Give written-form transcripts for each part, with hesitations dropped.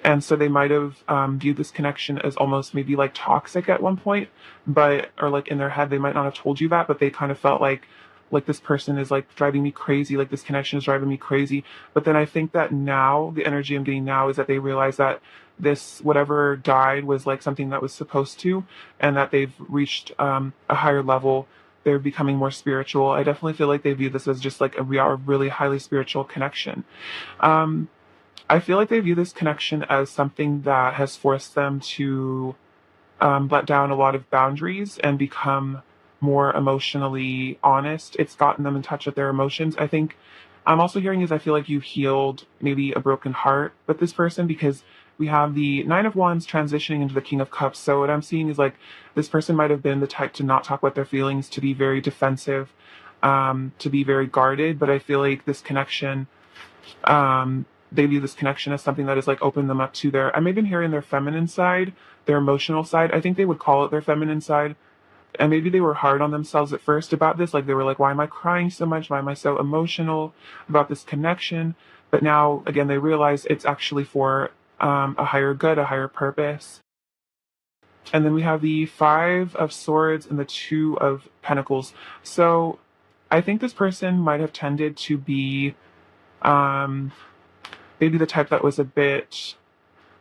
And so they might have viewed this connection as almost maybe like toxic at one point, but or like in their head they might not have told you that, but they kind of felt like this person is like driving me crazy, like this connection is driving me crazy. But then I think that now the energy I'm getting now is that they realize that this whatever died was like something that was supposed to, and that they've reached a higher level. They're becoming more spiritual. I definitely feel like they view this as just like we are a really highly spiritual connection. Um, I feel like they view this connection as something that has forced them to let down a lot of boundaries and become more emotionally honest. It's gotten them in touch with their emotions. I think I'm also hearing is I feel like you healed maybe a broken heart with this person because we have the Nine of Wands transitioning into the King of Cups. So what I'm seeing is like this person might have been the type to not talk about their feelings, to be very defensive, to be very guarded. But I feel like this connection they view this connection as something that has like opened them up to their I'm even hearing their feminine side, their emotional side. I think they would call it their feminine side. And maybe they were hard on themselves at first about this. Like they were like, why am I crying so much? Why am I so emotional about this connection? But now again they realize it's actually for a higher good, a higher purpose. And then we have the Five of Swords and the Two of Pentacles. So I think this person might have tended to be um maybe the type that was a bit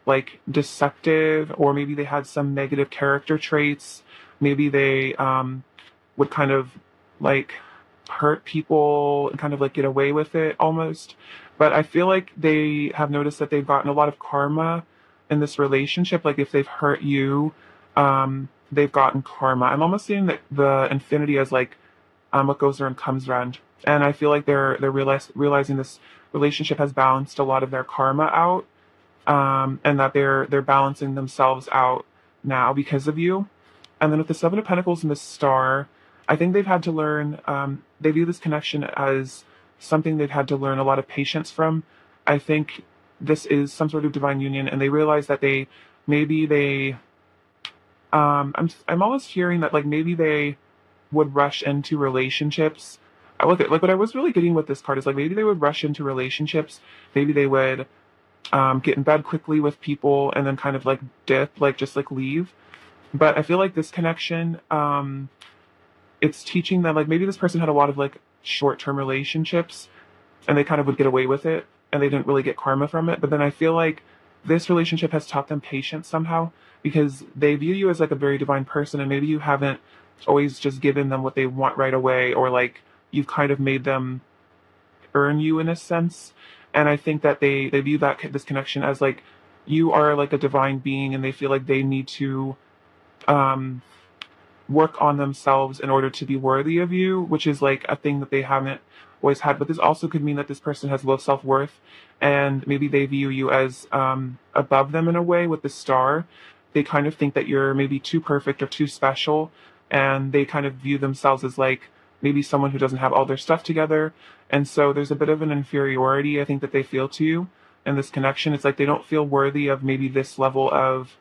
like deceptive, or maybe they had some negative character traits. Maybe they would kind of like hurt people and kind of like get away with it almost. But I feel like they have noticed that they've gotten a lot of karma in this relationship. Like if they've hurt you, they've gotten karma. I'm almost seeing that the infinity as like what goes around comes around. And I feel like they're realizing this relationship has balanced a lot of their karma out, and that they're balancing themselves out now because of you. And then with the Seven of Pentacles and the Star, I think they've had to learn. They view this connection as something they've had to learn a lot of patience from. I think this is some sort of divine union, and they realize that maybe they. I'm almost hearing that like maybe they would rush into relationships. I look at like what I was really getting with this card is like maybe they would rush into relationships. Maybe they would get in bed quickly with people and then kind of like dip, like just like leave. But I feel like this connection, it's teaching them like maybe this person had a lot of like short term relationships and they kind of would get away with it and they didn't really get karma from it. But then I feel like this relationship has taught them patience somehow because they view you as like a very divine person and maybe you haven't always just given them what they want right away, or like you've kind of made them earn you in a sense. And I think that they view that this connection as like you are like a divine being and they feel like they need to um work on themselves in order to be worthy of you, which is like a thing that they haven't always had. But this also could mean that this person has low self worth and maybe they view you as above them in a way with the star. They kind of think that you're maybe too perfect or too special, and they kind of view themselves as like maybe someone who doesn't have all their stuff together. And so there's a bit of an inferiority, I think, that they feel to you in this connection. It's like they don't feel worthy of maybe this level of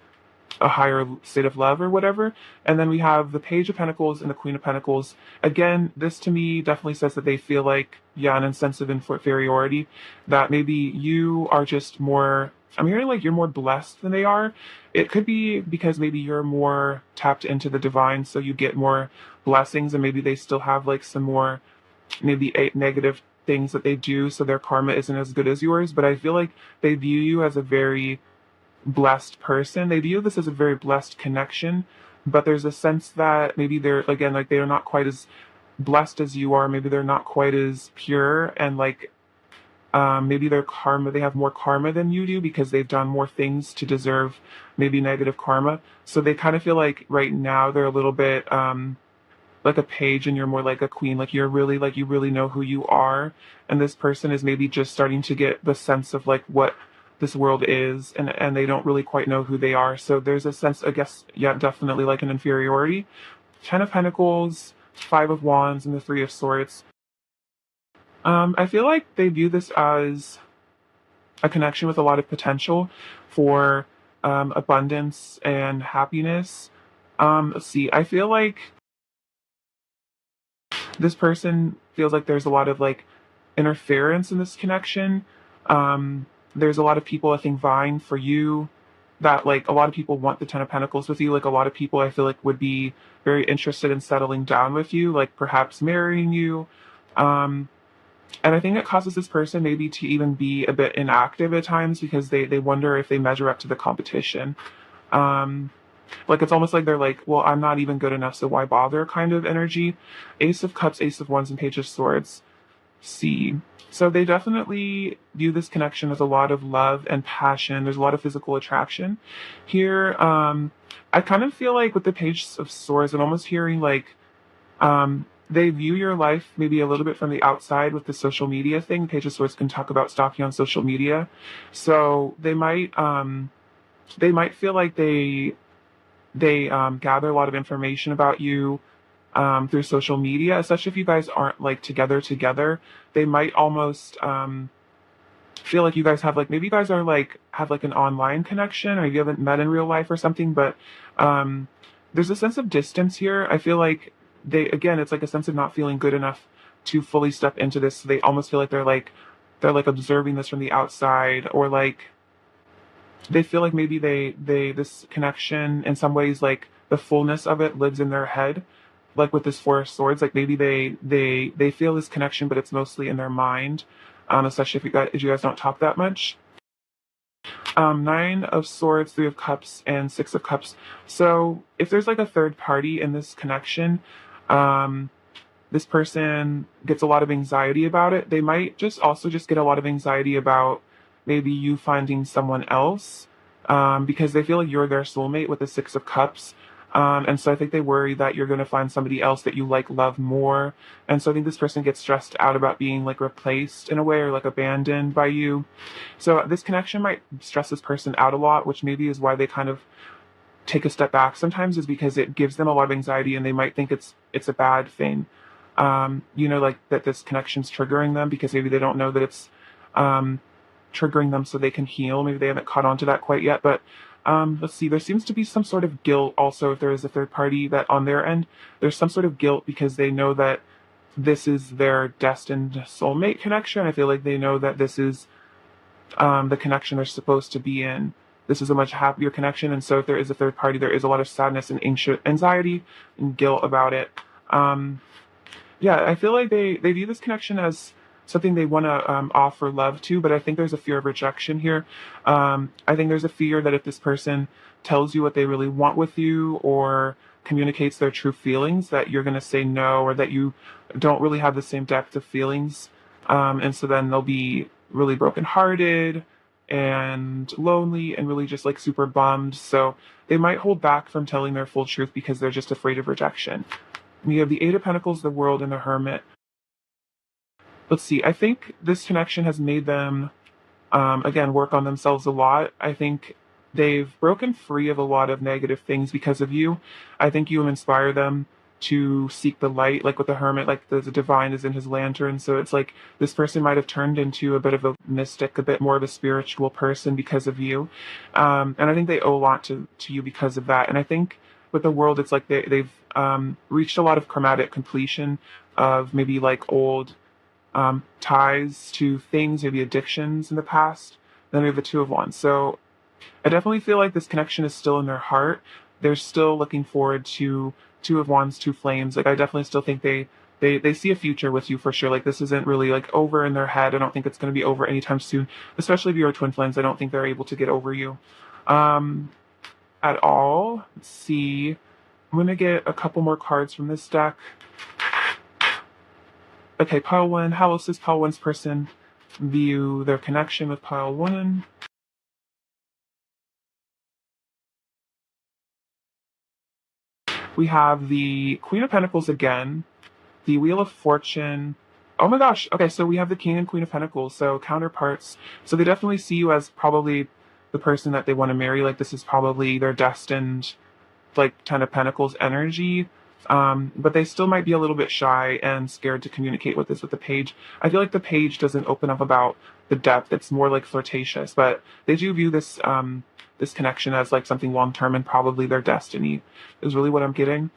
a higher state of love or whatever. And then we have the Page of Pentacles and the Queen of Pentacles. Again, this to me definitely says that they feel like, yeah, an sense of inferiority, that maybe you are just more, I'm hearing like you're more blessed than they are. It could be because maybe you're more tapped into the divine, so you get more blessings, and maybe they still have like some more, maybe eight negative things that they do, so their karma isn't as good as yours. But I feel like they view you as a very blessed person. They view this as a very blessed connection, but there's a sense that maybe they're again like they're not quite as blessed as you are. Maybe they're not quite as pure, and like maybe their karma, they have more karma than you do because they've done more things to deserve maybe negative karma. So they kind of feel like right now they're a little bit like a page and you're more like a queen. Like you're really like you really know who you are, and this person is maybe just starting to get the sense of like what this world is, and they don't really quite know who they are. So there's a sense, I guess, yeah, definitely like an inferiority. Ten of Pentacles, Five of Wands, and the Three of Swords. I feel like they view this as a connection with a lot of potential for abundance and happiness. Let's see. I feel like this person feels like there's a lot of like interference in this connection. there's a lot of people I think vying for you, that like a lot of people want the Ten of Pentacles with you. Like a lot of people I feel like would be very interested in settling down with you, like perhaps marrying you. Um, and I think it causes this person maybe to even be a bit inactive at times because they wonder if they measure up to the competition. Um, like it's almost like they're like, well, I'm not even good enough, so why bother kind of energy. Ace of Cups, Ace of Wands, and Page of Swords. See. So they definitely view this connection as a lot of love and passion. There's a lot of physical attraction here. I kind of feel like with the Page of Swords, I'm almost hearing like they view your life maybe a little bit from the outside with the social media thing. Page of Swords can talk about stalking on social media, so they might feel like they gather a lot of information about you through social media, especially if you guys aren't like together. They might almost feel like you guys have like maybe you guys are like have like an online connection or you haven't met in real life or something, but um, there's a sense of distance here. I feel like they again, it's like a sense of not feeling good enough to fully step into this. So they almost feel like they're like observing this from the outside, or like they feel like maybe they this connection in some ways, like the fullness of it lives in their head, like with this Four of Swords, like maybe they feel this connection but it's mostly in their mind, especially if you guys don't talk that much. Nine of Swords, Three of Cups, and Six of Cups. So if there's like a third party in this connection, um this person gets a lot of anxiety about it. They might just also just get a lot of anxiety about maybe you finding someone else, because they feel like you're their soulmate with the Six of Cups. And so I think they worry that you're going to find somebody else that you like love more. And so I think this person gets stressed out about being like replaced in a way or like abandoned by you. So this connection might stress this person out a lot, which maybe is why they kind of take a step back sometimes, is because it gives them a lot of anxiety and they might think it's a bad thing, like that this connection's triggering them because maybe they don't know that it's um, triggering them so they can heal. Maybe they haven't caught on to that quite yet, but let's see, there seems to be some sort of guilt also if there is a third party, that on their end there's some sort of guilt because they know that this is their destined soulmate connection. I feel like they know that this is the connection they're supposed to be in. This is a much happier connection, and so if there is a third party, there is a lot of sadness and anxiety and guilt about it. Um, yeah, I feel like they view this connection as something they want to offer love to, but I think there's a fear of rejection here. I think there's a fear that if this person tells you what they really want with you or communicates their true feelings, that you're going to say no, or that you don't really have the same depth of feelings. And so then they'll be really brokenhearted and lonely and really just like super bummed. So they might hold back from telling their full truth because they're just afraid of rejection. We have the Eight of Pentacles, the World, and the Hermit. Let's see. I think this connection has made them, again, work on themselves a lot. I think they've broken free of a lot of negative things because of you. I think you inspire them to seek the light, like with the Hermit, like the divine is in his lantern. So it's like this person might have turned into a bit of a mystic, a bit more of a spiritual person because of you. And I think they owe a lot to you because of that. And I think with the World, it's like they've reached a lot of chromatic completion of maybe like old ties to things, maybe addictions in the past. Then we have the Two of Wands. So I definitely feel like this connection is still in their heart. They're still looking forward to Two of Wands, Two Flames. Like I definitely still think they see a future with you for sure. Like this isn't really like over in their head. I don't think it's going to be over anytime soon. Especially if you're twin flames, I don't think they're able to get over you um, at all. Let's see. I'm going to get a couple more cards from this deck. Okay, pile one. How else does pile one's person view their connection with pile one? We have the Queen of Pentacles again, the Wheel of Fortune. Oh my gosh. Okay, so we have the King and Queen of Pentacles, so counterparts. So they definitely see you as probably the person that they want to marry. Like this is probably their destined, like Ten of Pentacles energy. But they still might be a little bit shy and scared to communicate with this with the Page. I feel like the Page doesn't open up about the depth. It's more like flirtatious, but they do view this connection as like something long term and probably their destiny is really what I'm getting.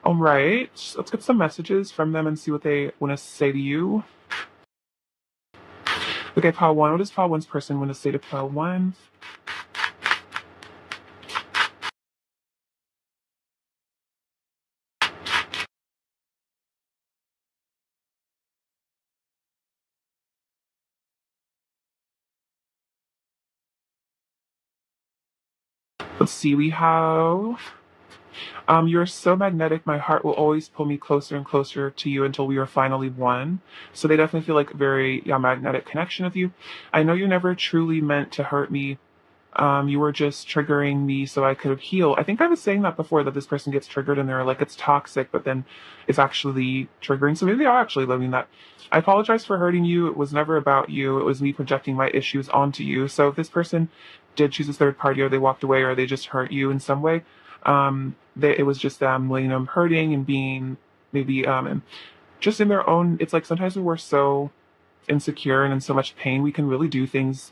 All right, let's get some messages from them and see what they want to say to you. Okay, pile one. What does pile one's person want to say to pile one? Let's see. We have you're so magnetic, my heart will always pull me closer and closer to you until we are finally one. So they definitely feel like a very magnetic connection with you. I know you never truly meant to hurt me. You were just triggering me so I could heal. I think I was saying that before, that this person gets triggered and they're like, it's toxic, but then it's actually triggering. So maybe they are actually living that. I apologize for hurting you. It was never about you. It was me projecting my issues onto you. So if this person did choose a third party, or they walked away, or they just hurt you in some way, it was just them letting them hurting and being maybe and just in their own. It's like sometimes when we're so insecure and in so much pain, we can really do things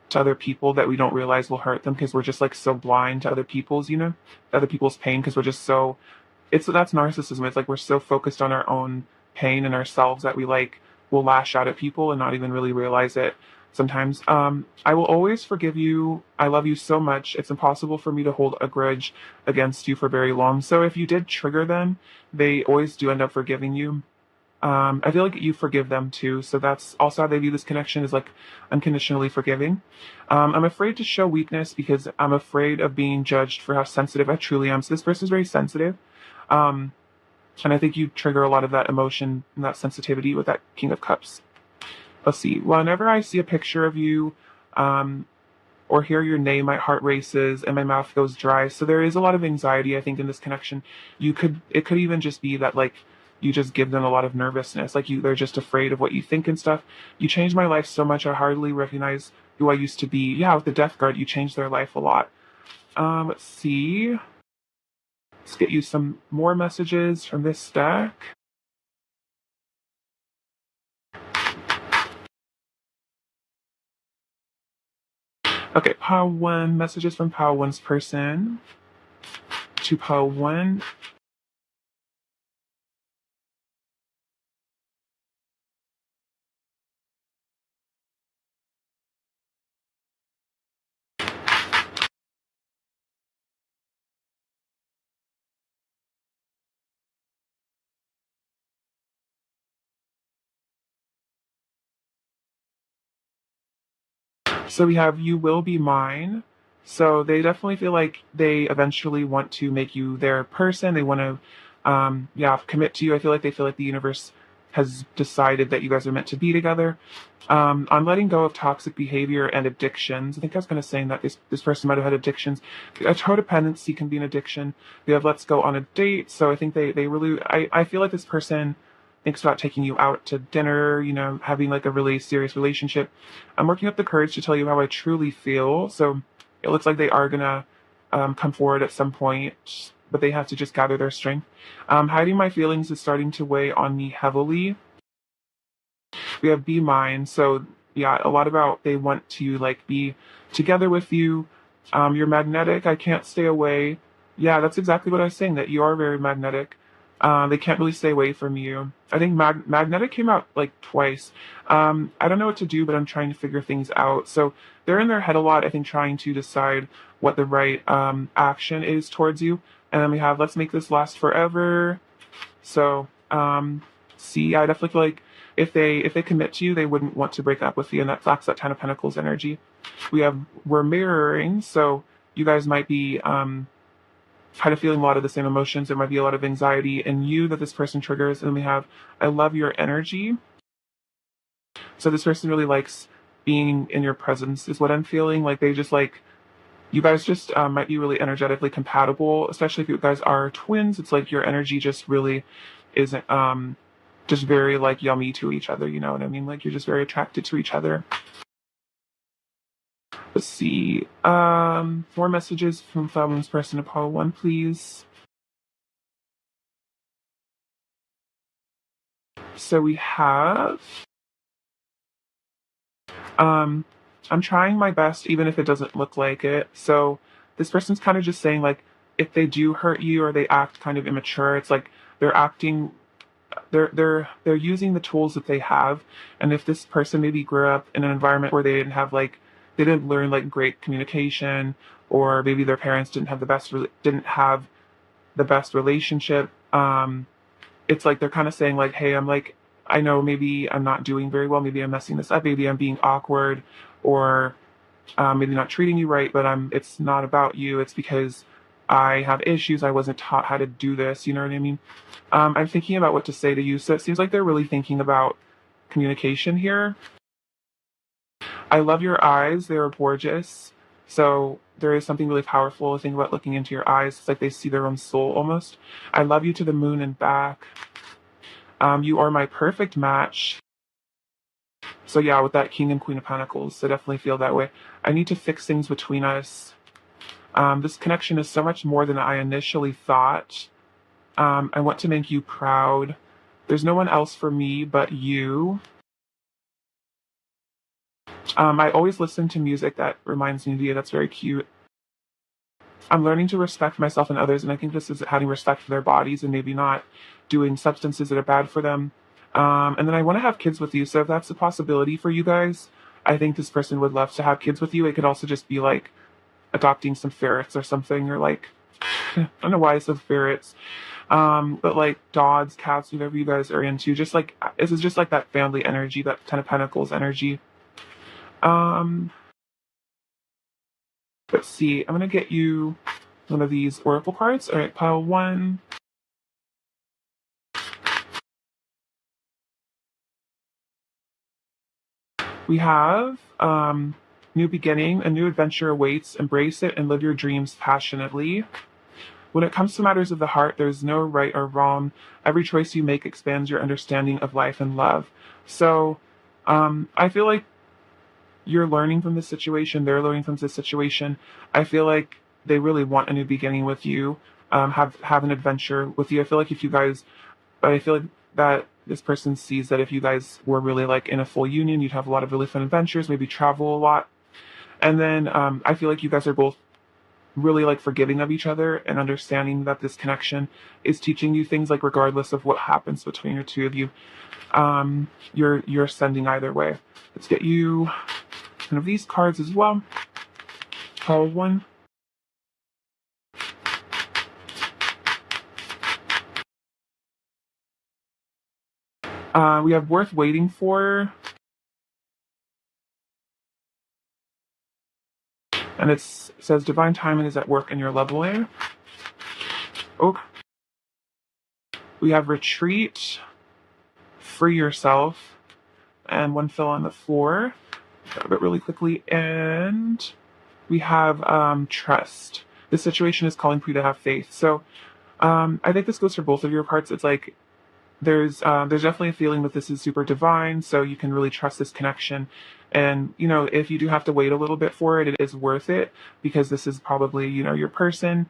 to other people that we don't realize will hurt them, because we're just like so blind to other people's, other people's pain, because we're just so, that's narcissism. It's like we're so focused on our own pain and ourselves that we like will lash out at people and not even really realize it sometimes. I will always forgive you. I love you so much. It's impossible for me to hold a grudge against you for very long. So if you did trigger them, they always do end up forgiving you. I feel like you forgive them too. So that's also how they view this connection, is like unconditionally forgiving. I'm afraid to show weakness because I'm afraid of being judged for how sensitive I truly am. So this person is very sensitive. Um, and I think you trigger a lot of that emotion and that sensitivity with that King of Cups. Let's see. Whenever I see a picture of you, um, or hear your name, my heart races and my mouth goes dry. So there is a lot of anxiety, I think, in this connection. It could even just be that like you just give them a lot of nervousness. Like they're just afraid of what you think and stuff. You changed my life so much. I hardly recognize who I used to be. Yeah, with the Death Guard, you changed their life a lot. Let's see. Let's get you some more messages from this deck. Okay, pile one, messages from pile one's person to pile one. So we have You Will Be Mine. So they definitely feel like they eventually want to make you their person. They want to, commit to you. I feel like they feel like the universe has decided that you guys are meant to be together. On letting go of toxic behavior and addictions. I think I was kind of saying that this person might have had addictions. A codependency can be an addiction. We have Let's Go on a Date. So I think they really, I feel like this person thinks about taking you out to dinner, having like a really serious relationship. I'm working up the courage to tell you how I truly feel. So it looks like they are gonna come forward at some point, but they have to just gather their strength. Hiding my feelings is starting to weigh on me heavily. We have Be Mine. So yeah, a lot about they want to like be together with you. You're magnetic. I can't stay away. Yeah, that's exactly what I was saying, that you are very magnetic. They can't really stay away from you. I think magnetic came out like twice. I don't know what to do, but I'm trying to figure things out. So they're in their head a lot, I think, trying to decide what the right action is towards you. And then we have Let's Make This Last Forever. So see, I definitely feel like if they commit to you, they wouldn't want to break up with you, and that's that Ten of Pentacles energy. We're mirroring, so you guys might be kind of feeling a lot of the same emotions. There might be a lot of anxiety in you that this person triggers. And then we have I love your energy. So this person really likes being in your presence, is what I'm feeling. Like they just like, you guys just might be really energetically compatible, especially if you guys are twins. It's like your energy just really isn't just very like yummy to each other. You know what I mean? Like you're just very attracted to each other. Let's see. More messages from Fabulous Person Apollo 1, please. So we have um I'm trying my best even if it doesn't look like it. So this person's kind of just saying like if they do hurt you or they act kind of immature, it's like they're acting they're using the tools that they have. And if this person maybe grew up in an environment where they didn't have like they didn't learn like great communication, or maybe their parents didn't have the best relationship, it's like they're kind of saying like, hey, I'm like, I know maybe I'm not doing very well, maybe I'm messing this up, maybe I'm being awkward, or maybe not treating you right, but it's not about you, it's because I have issues, I wasn't taught how to do this, you know what I mean? I'm thinking about what to say to you, so it seems like they're really thinking about communication here. I love your eyes, they are gorgeous. So there is something really powerful, I think, about looking into your eyes. It's like they see their own soul almost. I love you to the moon and back. You are my perfect match. So yeah, with that King and Queen of Pentacles, I definitely feel that way. I need to fix things between us. This connection is so much more than I initially thought. I want to make you proud. There's no one else for me but you. I always listen to music that reminds me of you. That's very cute. I'm learning to respect myself and others, and I think this is having respect for their bodies and maybe not doing substances that are bad for them. And then I want to have kids with you, so if that's a possibility for you guys, I think this person would love to have kids with you. It could also just be like adopting some ferrets or something, or like, I don't know why I said ferrets, but like dogs, cats, whatever you guys are into. Just like, this is just like that family energy, that Ten of Pentacles energy. Um, let's see, I'm gonna get you one of these oracle cards. All right, pile one. We have new beginning, a new adventure awaits. Embrace it and live your dreams passionately. When it comes to matters of the heart, there's no right or wrong. Every choice you make expands your understanding of life and love. So I feel like you're learning from this situation. They're learning from this situation. I feel like they really want a new beginning with you. Have an adventure with you. I feel like if you guys, but I feel like that this person sees that if you guys were really like in a full union, you'd have a lot of really fun adventures, maybe travel a lot. And then I feel like you guys are both really like forgiving of each other and understanding that this connection is teaching you things, like regardless of what happens between the two of you, you're sending either way. Let's get you one of these cards as well. Call one. We have worth waiting for. And it says divine timing is at work in your leveling. Oh, we have retreat, free yourself, and one fell on the floor. Grab it really quickly, and we have trust. This situation is calling for you to have faith. So I think this goes for both of your parts. It's like there's definitely a feeling that this is super divine, so you can really trust this connection. And you know, if you do have to wait a little bit for it, it is worth it, because this is probably, you know, your person.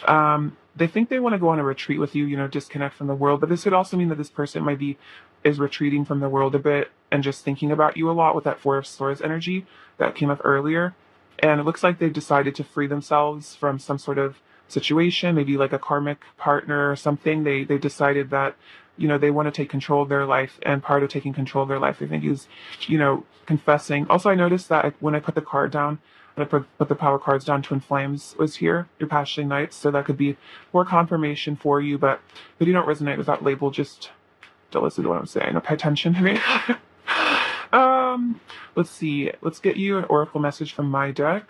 They think they want to go on a retreat with you, you know, disconnect from the world, but this could also mean that this person is retreating from the world a bit and just thinking about you a lot with that Four of Swords energy that came up earlier. And it looks like they've decided to free themselves from some sort of situation, maybe like a karmic partner or something. They decided that, you know, they want to take control of their life, and part of taking control of their life, I think, is, you know, confessing. Also, I noticed that when I put the card down, when I put the power cards down, Twin Flames was here, your passionate nights, so that could be more confirmation for you. But if you don't resonate with that label, just don't listen to what I'm saying, or pay attention to me. Let's see. Let's get you an oracle message from my deck.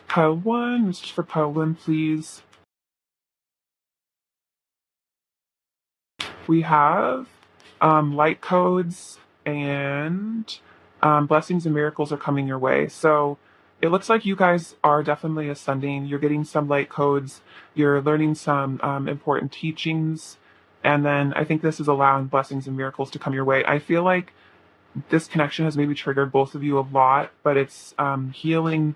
Pile one, message for pile one, please. We have light codes, and blessings and miracles are coming your way. So it looks like you guys are definitely ascending. You're getting some light codes. You're learning some important teachings. And then I think this is allowing blessings and miracles to come your way. I feel like this connection has maybe triggered both of you a lot, but it's healing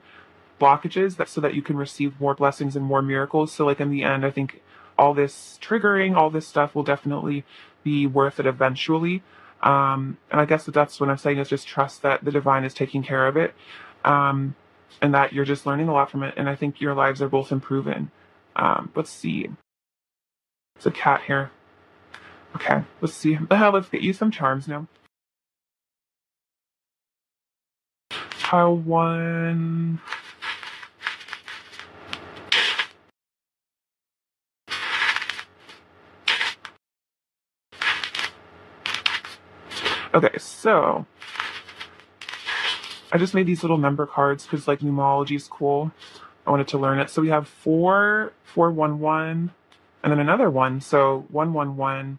blockages so that you can receive more blessings and more miracles. So like in the end, I think all this triggering, all this stuff will definitely be worth it eventually. And I guess that's what I'm saying, is just trust that the divine is taking care of it. and that you're just learning a lot from it. And I think your lives are both improving. Let's see. It's a cat here. Okay, let's see. Let's get you some charms now. Pile one. Okay, so I just made these little number cards because like numerology is cool. I wanted to learn it. So we have 4, 4, 1, 1, and then another one. So 1, 1, 1,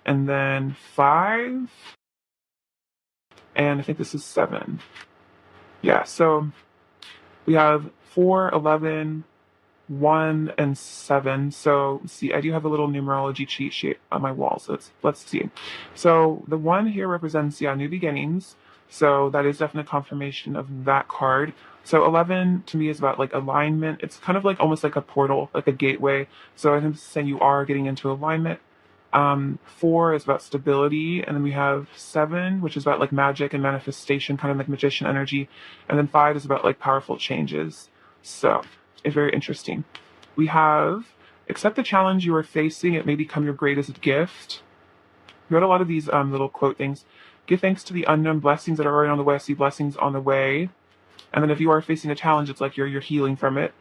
and then 5, and I think this is 7. Yeah. So we have 4, 11, 1, and 7. So see, I do have a little numerology cheat sheet on my wall. So let's see. So the 1 here represents new beginnings. So that is definitely confirmation of that card. So 11 to me is about like alignment. It's kind of like almost like a portal, like a gateway. So I think this is saying you are getting into alignment. 4 is about stability, and then we have 7, which is about like magic and manifestation, kind of like magician energy, and then 5 is about like powerful changes. So it's very interesting. We have accept the challenge you are facing; it may become your greatest gift. We got a lot of these little quote things. Give thanks to the unknown blessings that are already on the way. I see blessings on the way. And then if you are facing a challenge, it's like you're healing from it.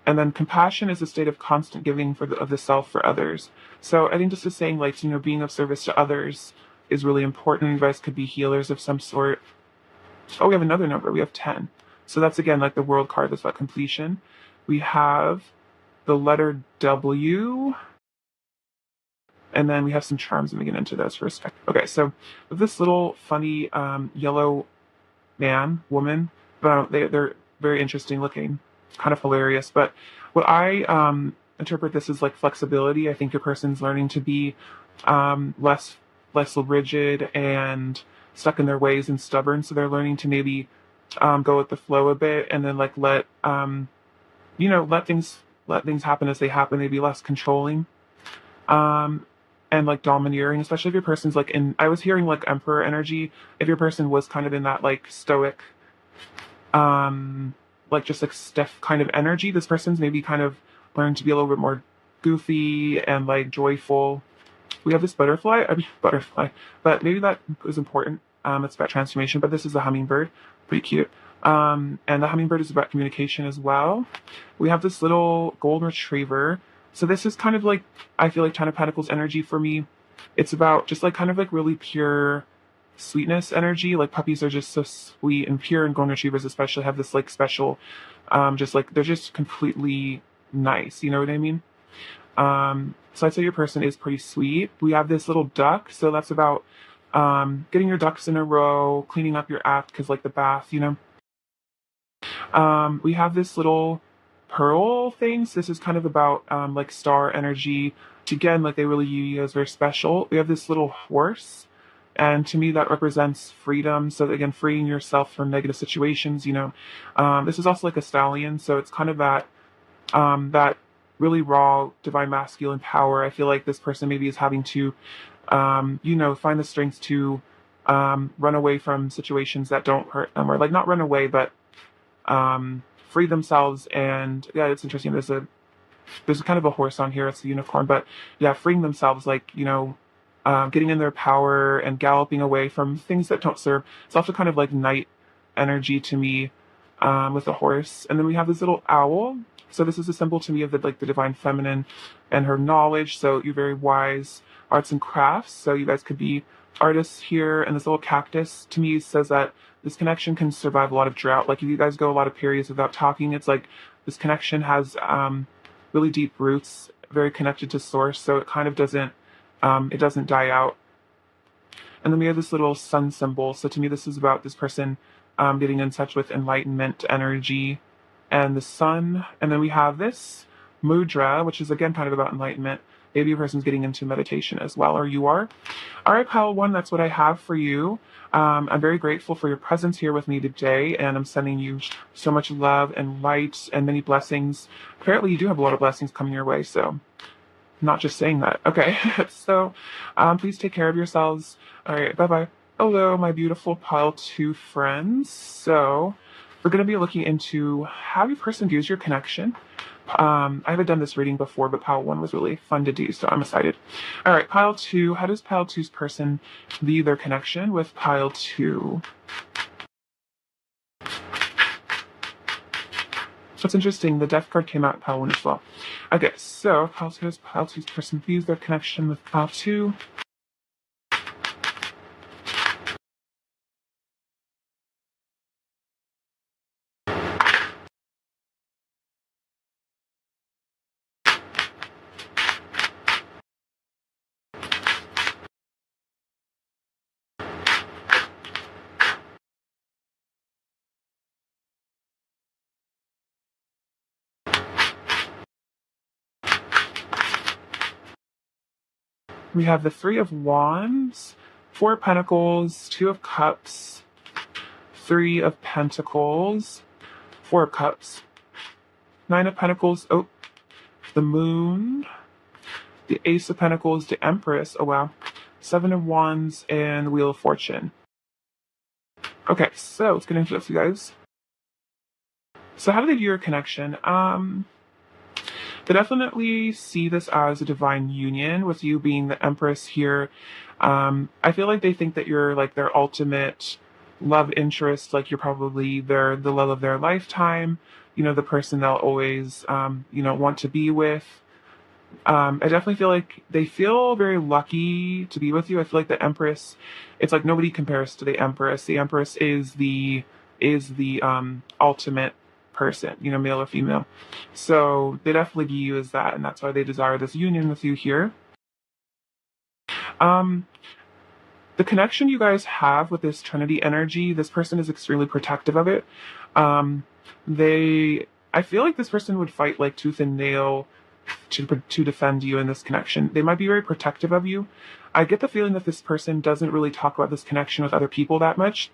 And then compassion is a state of constant giving of the self for others. So I think this is saying like, being of service to others is really important. You guys could be healers of some sort. Oh, we have another number. We have 10. So that's again like the world card that's about completion. We have the letter W. And then we have some charms, and we get into those for a second. Okay, so with this little funny yellow woman, they're very interesting looking, kind of hilarious. But what I interpret this as like flexibility. I think your person's learning to be less rigid and stuck in their ways and stubborn. So they're learning to maybe go with the flow a bit, and then like let things happen as they happen. Maybe less controlling. And like domineering, especially if your person's like I was hearing like emperor energy. If your person was kind of in that like stoic, like just like stiff kind of energy, this person's maybe kind of learning to be a little bit more goofy and like joyful. We have this butterfly, but maybe that is important. It's about transformation, but this is a hummingbird, pretty cute. And the hummingbird is about communication as well. We have this little golden retriever. So this is kind of like, I feel like 10 of Pentacles energy for me. It's about just like kind of like really pure sweetness energy. Like puppies are just so sweet and pure, and golden retrievers especially have this like special, just like they're just completely nice. You know what I mean? So I'd say your person is pretty sweet. We have this little duck. So that's about getting your ducks in a row, cleaning up your act, because like the bath, We have this little pearl things. This is kind of about like star energy. Again, like they really view you as very special. We have this little horse, and to me that represents freedom. So again, freeing yourself from negative situations. This is also like a stallion, so it's kind of that really raw divine masculine power. I feel like this person maybe is having to, find the strength to run away from situations that don't hurt them, or like not run away, but free themselves. And yeah, it's interesting. There's kind of a horse on here. It's a unicorn, but yeah, freeing themselves, like, getting in their power and galloping away from things that don't serve. It's also kind of like night energy to me, with a horse. And then we have this little owl. So this is a symbol to me of the divine feminine and her knowledge. So you're very wise, arts and crafts. So you guys could be artists here. And this little cactus to me says that this connection can survive a lot of drought. Like if you guys go a lot of periods without talking, it's like this connection has really deep roots, very connected to source. So it kind of doesn't die out. And then we have this little sun symbol. So to me, this is about this person getting in touch with enlightenment energy and the sun. And then we have this mudra, which is again kind of about enlightenment. Maybe a person's getting into meditation as well, or you are. All right, pile one, that's what I have for you. I'm very grateful for your presence here with me today, and I'm sending you so much love and light and many blessings. Apparently, you do have a lot of blessings coming your way, so I'm not just saying that. Okay, so please take care of yourselves. All right, bye-bye. Hello, my beautiful pile two friends. So We're going to be looking into how your person views your connection. I haven't done this reading before, but pile 1 was really fun to do, so I'm excited. All right, pile 2. How does pile 2's person view their connection with pile 2? So it's interesting, the death card came out in pile 1 as well. Okay, so pile 2's person views their connection with pile 2. We have the 3 of Wands, 4 of Pentacles, 2 of Cups, 3 of Pentacles, 4 of Cups, 9 of Pentacles, oh, the Moon, the Ace of Pentacles, the Empress, oh wow, 7 of Wands, and Wheel of Fortune. Okay, so let's get into this, you guys. So how do they view your connection? They definitely see this as a divine union, with you being the Empress here. I feel like they think that you're like their ultimate love interest, like you're probably the love of their lifetime, the person they'll always want to be with. I definitely feel like they feel very lucky to be with you. I feel like the Empress, it's like nobody compares to the Empress. The Empress is the ultimate person, male or female. So they definitely view you as that, and that's why they desire this union with you here. Um, the connection you guys have with this Trinity energy, this person is extremely protective of it. Um, I feel like this person would fight like tooth and nail to defend you in this connection. They might be very protective of you. I get the feeling that this person doesn't really talk about this connection with other people that much,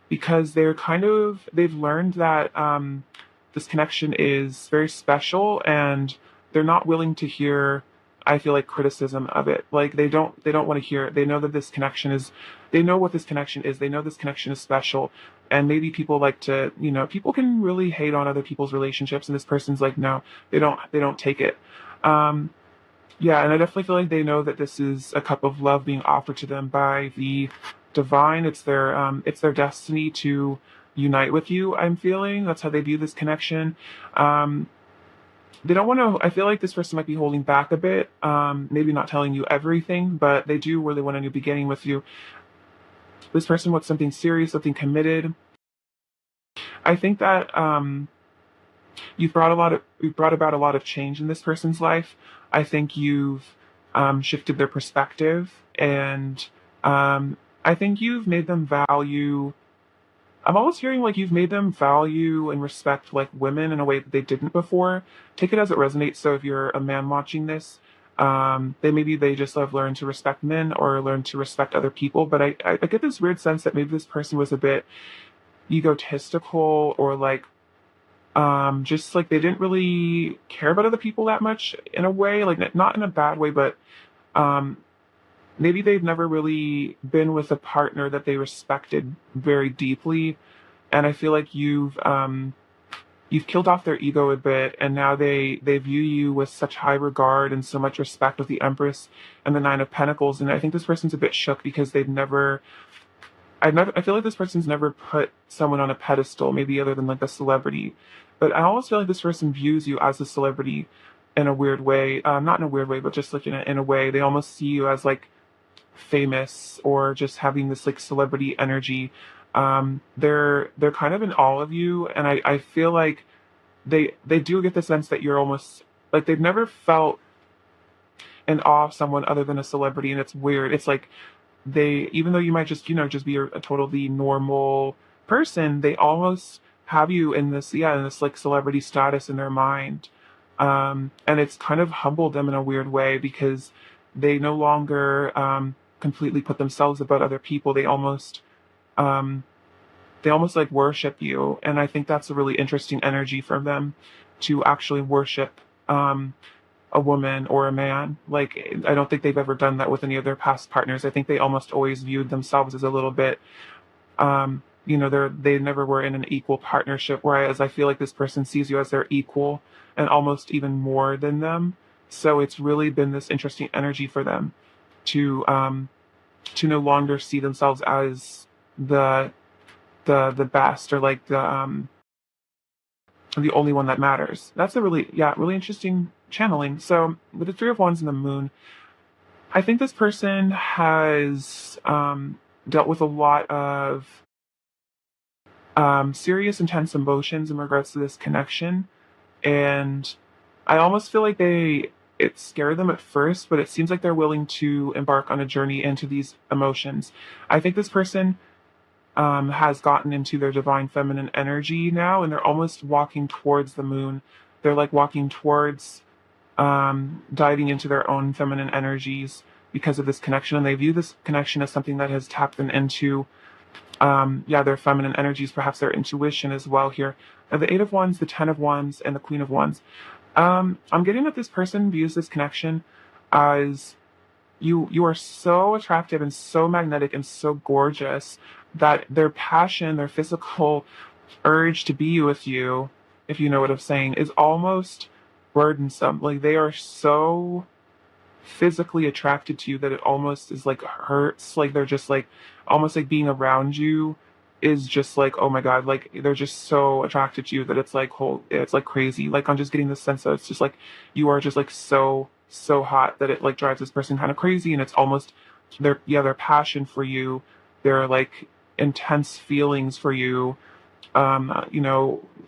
because they've learned that this connection is very special, and they're not willing to hear, I feel like, criticism of it. Like they don't want to hear it. They know that this connection is, they know what this connection is. They know this connection is special. And maybe people like to, people can really hate on other people's relationships, and this person's like, no, they don't take it. Um, yeah, and I definitely feel like they know that this is a cup of love being offered to them by the divine. It's their destiny to unite with you. I'm feeling that's how they view this connection. Um, they don't want to. I feel like this person might be holding back a bit. Maybe not telling you everything, but they do really want a new beginning with you. This person wants something serious, something committed. I think that you've brought about a lot of change in this person's life. I think you've shifted their perspective, and I think you've made them value. I'm almost hearing like you've made them value and respect like women in a way that they didn't before. Take it as it resonates. So if you're a man watching this, they just have learned to respect men or learned to respect other people. But I get this weird sense that maybe this person was a bit egotistical, or like just like they didn't really care about other people that much in a way, like not in a bad way, but um maybe they've never really been with a partner that they respected very deeply. And I feel like you've killed off their ego a bit, and now they view you with such high regard and so much respect with the Empress and the 9 of Pentacles. And I think this person's a bit shook because I feel like this person's never put someone on a pedestal, maybe other than like a celebrity. But I almost feel like this person views you as a celebrity in a weird way. Not in a weird way, but just like in a way. They almost see you as like famous, or just having this like celebrity energy. They're kind of in awe of you, and I feel like they do get the sense that you're almost like they've never felt in awe of someone other than a celebrity, and it's weird. It's like even though you might just be a totally normal person, they almost have you in this like celebrity status in their mind. And it's kind of humbled them in a weird way, because they no longer completely put themselves above other people. Um, they almost like worship you, and I think that's a really interesting energy from them, to actually worship a woman or a man. Like, I don't think they've ever done that with any of their past partners. I think they almost always viewed themselves as a little bit, they never were in an equal partnership, whereas I feel like this person sees you as their equal and almost even more than them. So it's really been this interesting energy for them to um to no longer see themselves as the the best, or like the only one that matters. That's a really, yeah, really interesting channeling. So with the Three of Wands and the Moon, I think this person has dealt with a lot of serious, intense emotions in regards to this connection. And I almost feel like it scared them at first, but it seems like they're willing to embark on a journey into these emotions. I think this person has gotten into their divine feminine energy now, and they're almost walking towards the moon. They're like walking towards diving into their own feminine energies because of this connection, and they view this connection as something that has tapped them into yeah, their feminine energies, perhaps their intuition as well here. The Eight of Wands, the Ten of Wands, and the Queen of Wands. I'm getting that this person views this connection as you are so attractive and so magnetic and so gorgeous that their passion, their physical urge to be with you, if you know what I'm saying, is almost burdensome. Like they are so physically attracted to you that it almost is like hurts. Like they're just like almost like being around you is just like, oh my god, like they're just so attracted to you that it's like it's like crazy. Like I'm just getting the sense that it's just like you are just like so hot that it like drives this person kind of crazy, and it's almost their passion for you, their like intense feelings for you,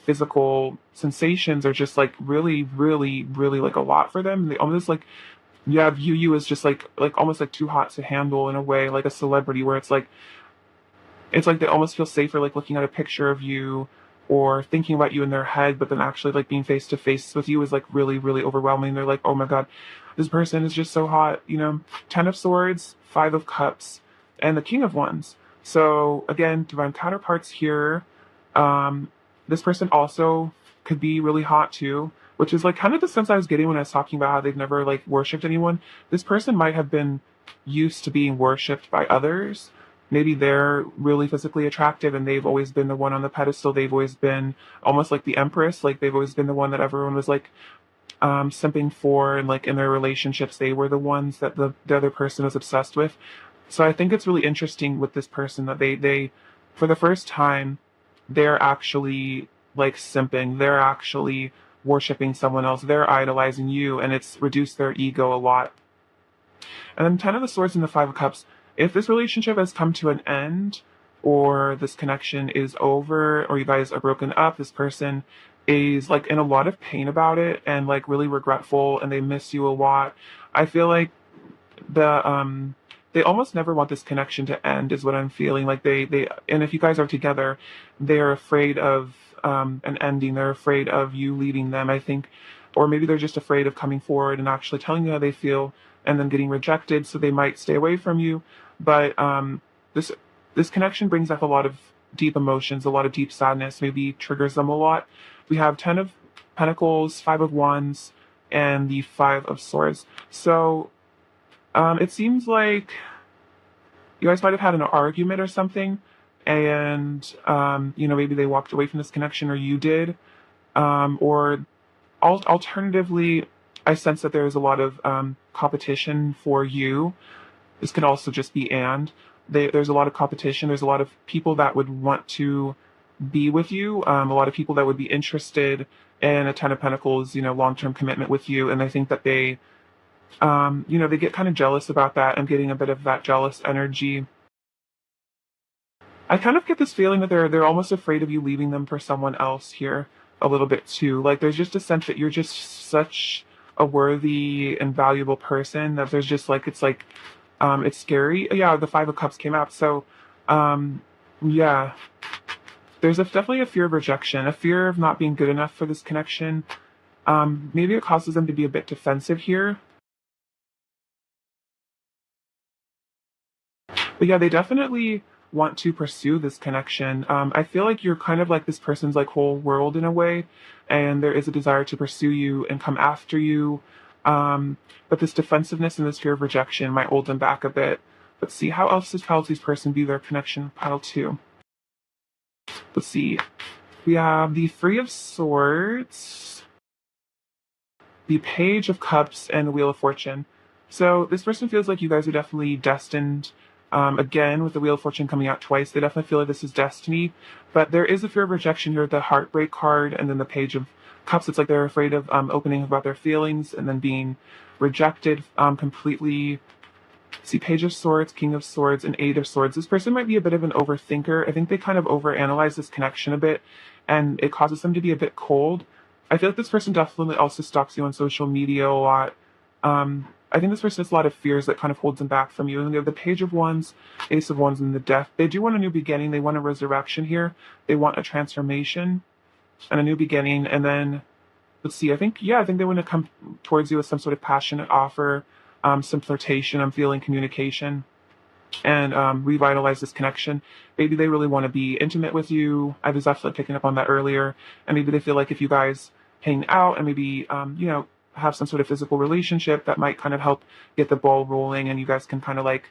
physical sensations are just like really, really, really like a lot for them. They almost like, yeah, view you as just like almost like too hot to handle in a way, like a celebrity, where it's like they almost feel safer like looking at a picture of you or thinking about you in their head, but then actually like being face to face with you is like really, really overwhelming. They're like, oh my god, this person is just so hot. Ten of Swords, Five of Cups, and the King of Wands. So again, divine counterparts here. This person also could be really hot too, which is like kind of the sense I was getting when I was talking about how they've never like worshipped anyone. This person might have been used to being worshipped by others. Maybe they're really physically attractive and they've always been the one on the pedestal. They've always been almost like the empress. Like they've always been the one that everyone was like simping for, and like in their relationships, they were the ones that the other person was obsessed with. So I think it's really interesting with this person that they for the first time, they're actually like simping. They're actually worshiping someone else. They're idolizing you, and it's reduced their ego a lot. And then Ten of the Swords and the Five of Cups. If this relationship has come to an end, or this connection is over, or you guys are broken up, this person is like in a lot of pain about it and like really regretful, and they miss you a lot. I feel like they almost never want this connection to end, is what I'm feeling. Like they and if you guys are together, they're afraid of an ending. They're afraid of you leaving them, I think. Or maybe they're just afraid of coming forward and actually telling you how they feel and then getting rejected, so they might stay away from you. But this this connection brings up a lot of deep emotions, a lot of deep sadness, maybe triggers them a lot. We have Ten of Pentacles, Five of Wands, and the Five of Swords. So it seems like you guys might have had an argument or something, and maybe they walked away from this connection, or you did, or alternatively, I sense that there is a lot of competition for you. This could also just be there's a lot of competition. There's a lot of people that would want to be with you. A lot of people that would be interested in a Ten of Pentacles, long-term commitment with you. And I think that they get kind of jealous about that. I'm getting a bit of that jealous energy. I kind of get this feeling that they're almost afraid of you leaving them for someone else here a little bit too. Like there's just a sense that you're just such a worthy and valuable person that there's just like it's scary. Yeah, the Five of Cups came out. So yeah. There's definitely a fear of rejection, a fear of not being good enough for this connection. Maybe it causes them to be a bit defensive here. But yeah, they definitely want to pursue this connection. I feel like you're kind of like this person's like whole world in a way, and there is a desire to pursue you and come after you. But this defensiveness and this fear of rejection might hold them back a bit. But see, how else does this person view their connection? Pile two. Let's see. We have the Three of Swords, the Page of Cups, and the Wheel of Fortune. So this person feels like you guys are definitely destined. Again, with the Wheel of Fortune coming out twice, they definitely feel like this is destiny. But there is a fear of rejection here, the Heartbreak card, and then the Page of Cups. It's like they're afraid of opening about their feelings and then being rejected completely. See, Page of Swords, King of Swords, and Eight of Swords. This person might be a bit of an overthinker. I think they kind of overanalyze this connection a bit, and it causes them to be a bit cold. I feel like this person definitely also stalks you on social media a lot. I think this person has a lot of fears that kind of holds them back from you. And they have the Page of Wands, Ace of Wands, and the Death. They do want a new beginning. They want a resurrection here. They want a transformation and a new beginning. And then let's see. I think they want to come towards you with some sort of passionate offer, some flirtation. I'm feeling communication, and revitalize this connection. Maybe they really want to be intimate with you. I was actually picking up on that earlier, and maybe they feel like if you guys hang out and maybe have some sort of physical relationship, that might kind of help get the ball rolling, and you guys can kind of like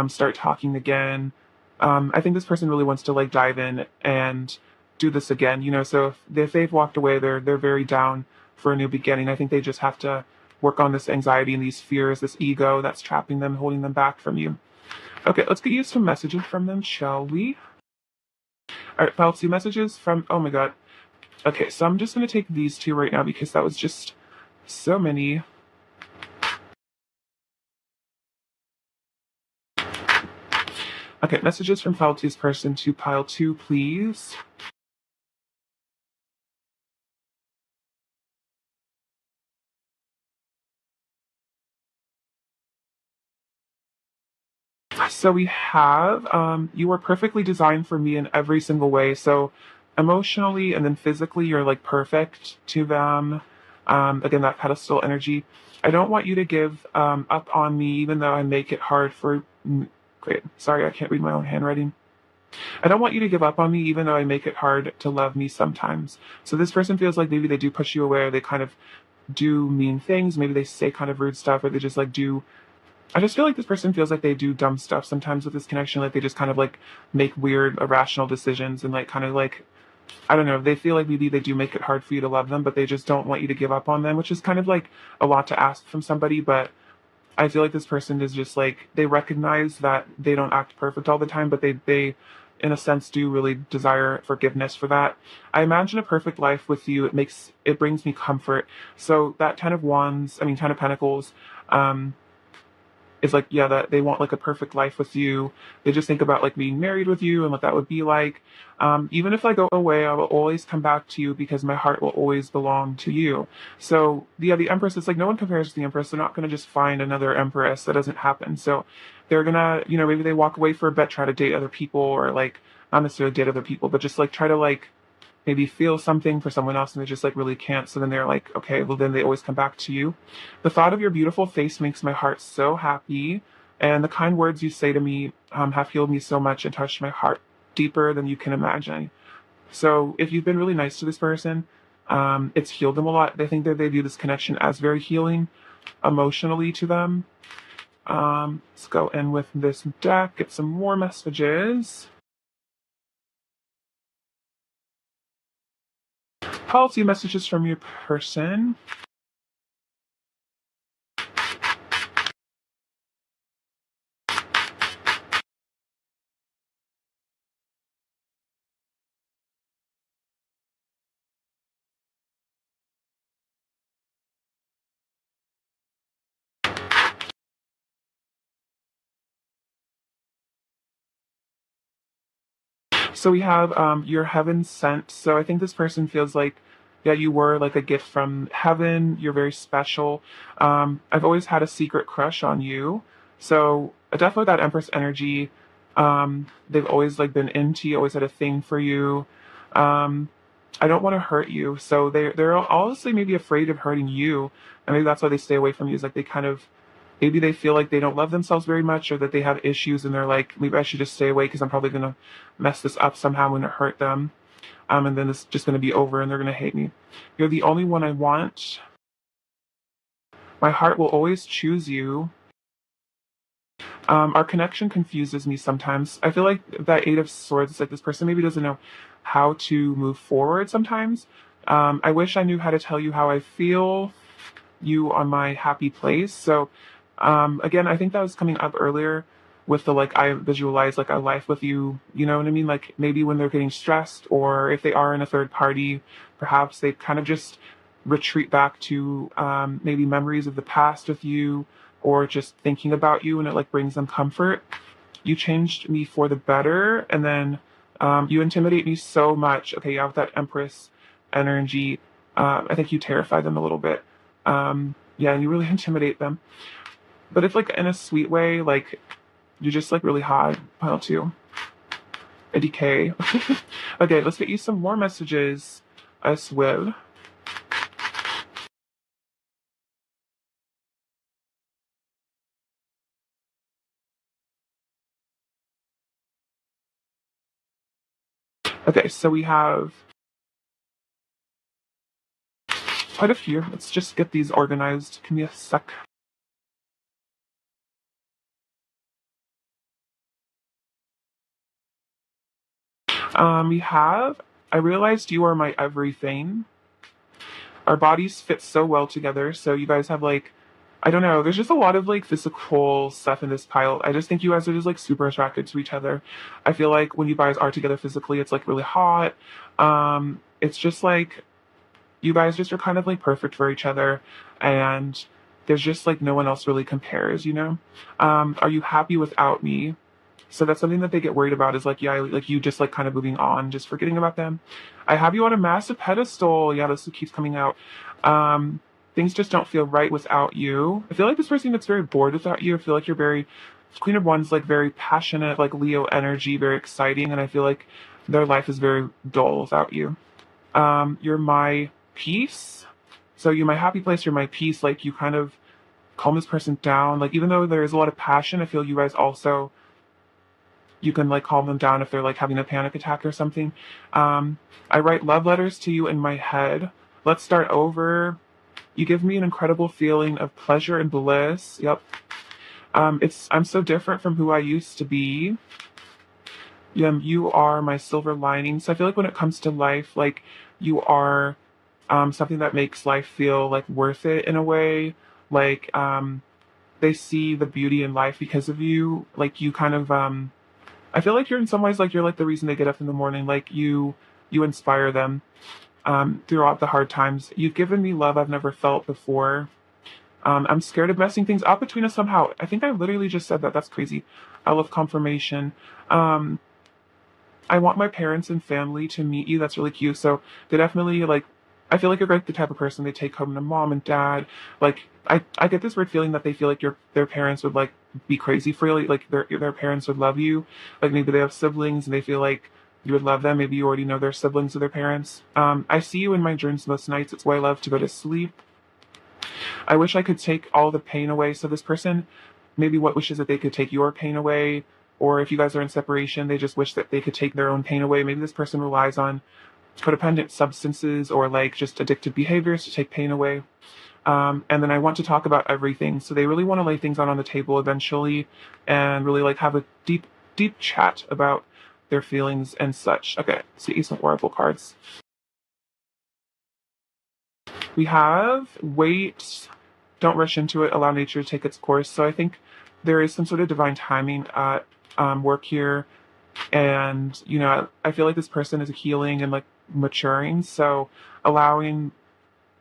start talking again. I think this person really wants to like dive in and do this again. So if they've walked away, they're very down for a new beginning. I think they just have to work on this anxiety and these fears, this ego that's trapping them, holding them back from you. Okay, let's get you some messages from them, shall we? All right, I'll see messages from. Oh my god. Okay, so I'm just gonna take these two right now because that was just so many. Okay, messages from Falty's person to pile 2, please. So we have, you are perfectly designed for me in every single way. So emotionally and then physically, you're like perfect to them. Again, that pedestal energy. I don't want you to give up on me, even though I make it hard for. Great. Sorry, I can't read my own handwriting. I don't want you to give up on me, even though I make it hard to love me sometimes. So this person feels like maybe they do push you away, or they kind of do mean things. Maybe they say kind of rude stuff, or they just like do. I just feel like this person feels like they do dumb stuff sometimes with this connection. Like they just kind of like make weird, irrational decisions and like kind of like, I don't know, they feel like maybe they do make it hard for you to love them, but they just don't want you to give up on them, which is kind of like a lot to ask from somebody. But I feel like this person is just like, they recognize that they don't act perfect all the time, but they in a sense do really desire forgiveness for that. I imagine a perfect life with you. It brings me comfort. So that Ten of Pentacles, is like, yeah, that they want like a perfect life with you. They just think about like being married with you and what that would be like. Even if I go away, I will always come back to you because my heart will always belong to you. So yeah, the Empress, it's like no one compares to the Empress. They're not going to just find another Empress. That doesn't happen. So they're gonna, maybe they walk away for a bit, try to date other people, or like not necessarily date other people, but just like try to like maybe feel something for someone else and they just like really can't. So then they're like, okay, well then they always come back to you. The thought of your beautiful face makes my heart so happy. And the kind words you say to me have healed me so much and touched my heart deeper than you can imagine. So if you've been really nice to this person, it's healed them a lot. They think that they view this connection as very healing emotionally to them. Let's go in with this deck, get some more messages. Policy messages from your person. So we have your heaven sent. So I think this person feels like, yeah, you were like a gift from heaven. You're very special. I've always had a secret crush on you. So definitely that Empress energy. They've always like been into you, always had a thing for you. Um, I don't want to hurt you. So they're honestly maybe afraid of hurting you. And maybe that's why they stay away from you, is like they kind of maybe they feel like they don't love themselves very much, or that they have issues and they're like, maybe I should just stay away because I'm probably going to mess this up somehow and hurt them. And then it's just going to be over and they're going to hate me. You're the only one I want. My heart will always choose you. Our connection confuses me sometimes. I feel like that Eight of Swords is like this person maybe doesn't know how to move forward sometimes. I wish I knew how to tell you how I feel you on my happy place. So again, I think that was coming up earlier with the like I visualize like a life with you, you know what I mean? Like maybe when they're getting stressed or if they are in a third party, perhaps they kind of just retreat back to maybe memories of the past with you or just thinking about you and it like brings them comfort. You changed me for the better and then you intimidate me so much. Okay, you have that Empress energy. I think you terrify them a little bit. Yeah, you really intimidate them. But it's like in a sweet way, like you're just like really hot. Pile two. A decay. Okay, let's get you some more messages as well. Okay, so we have quite a few. Let's just get these organized. Give me a sec. We have, I realized you are my everything. Our bodies fit so well together. So you guys have like, I don't know, there's just a lot of like physical stuff in this pile. I just think you guys are just like super attracted to each other. I feel like when you guys are together physically, it's like really hot. It's just like you guys just are kind of like perfect for each other and there's just like no one else really compares, you know? Are you happy without me? So that's something that they get worried about is like, yeah, like you just like kind of moving on, just forgetting about them. I have you on a massive pedestal. Yeah, this keeps coming out. Things just don't feel right without you. I feel like this person gets very bored without you. I feel like you're very, Queen of Wands, like very passionate, like Leo energy, very exciting. And I feel like their life is very dull without you. You're my peace. So you're my happy place. You're my peace. Like you kind of calm this person down. Like even though there is a lot of passion, I feel you guys also you can like calm them down if they're like having a panic attack or something. I write love letters to you in my head. Let's start over. You give me an incredible feeling of pleasure and bliss. Yep. I'm so different from who I used to be. You are my silver lining. So I feel like when it comes to life, like you are something that makes life feel like worth it in a way. Like they see the beauty in life because of you. Like you kind of I feel like you're in some ways like you're like the reason they get up in the morning. Like you inspire them throughout the hard times. You've given me love I've never felt before. I'm scared of messing things up between us somehow. I think I literally just said that. That's crazy. I love confirmation. I want my parents and family to meet you. That's really cute. So they definitely like. I feel like you're like the type of person they take home to mom and dad. Like I get this weird feeling that they feel like their parents would like be crazy for you. Like their parents would love you. Like maybe they have siblings and they feel like you would love them. Maybe you already know their siblings or their parents. I see you in my dreams most nights. It's why I love to go to sleep. I wish I could take all the pain away. So this person maybe what wishes that they could take your pain away, or if you guys are in separation, they just wish that they could take their own pain away. Maybe this person relies on codependent substances or like just addictive behaviors to take pain away. And then I want to talk about everything. So they really want to lay things out on the table eventually and really like have a deep chat about their feelings and such. Okay, let's get you some oracle cards. We have wait, don't rush into it, allow nature to take its course. So I think there is some sort of divine timing at work here. And, you know, I feel like this person is healing and like maturing. So allowing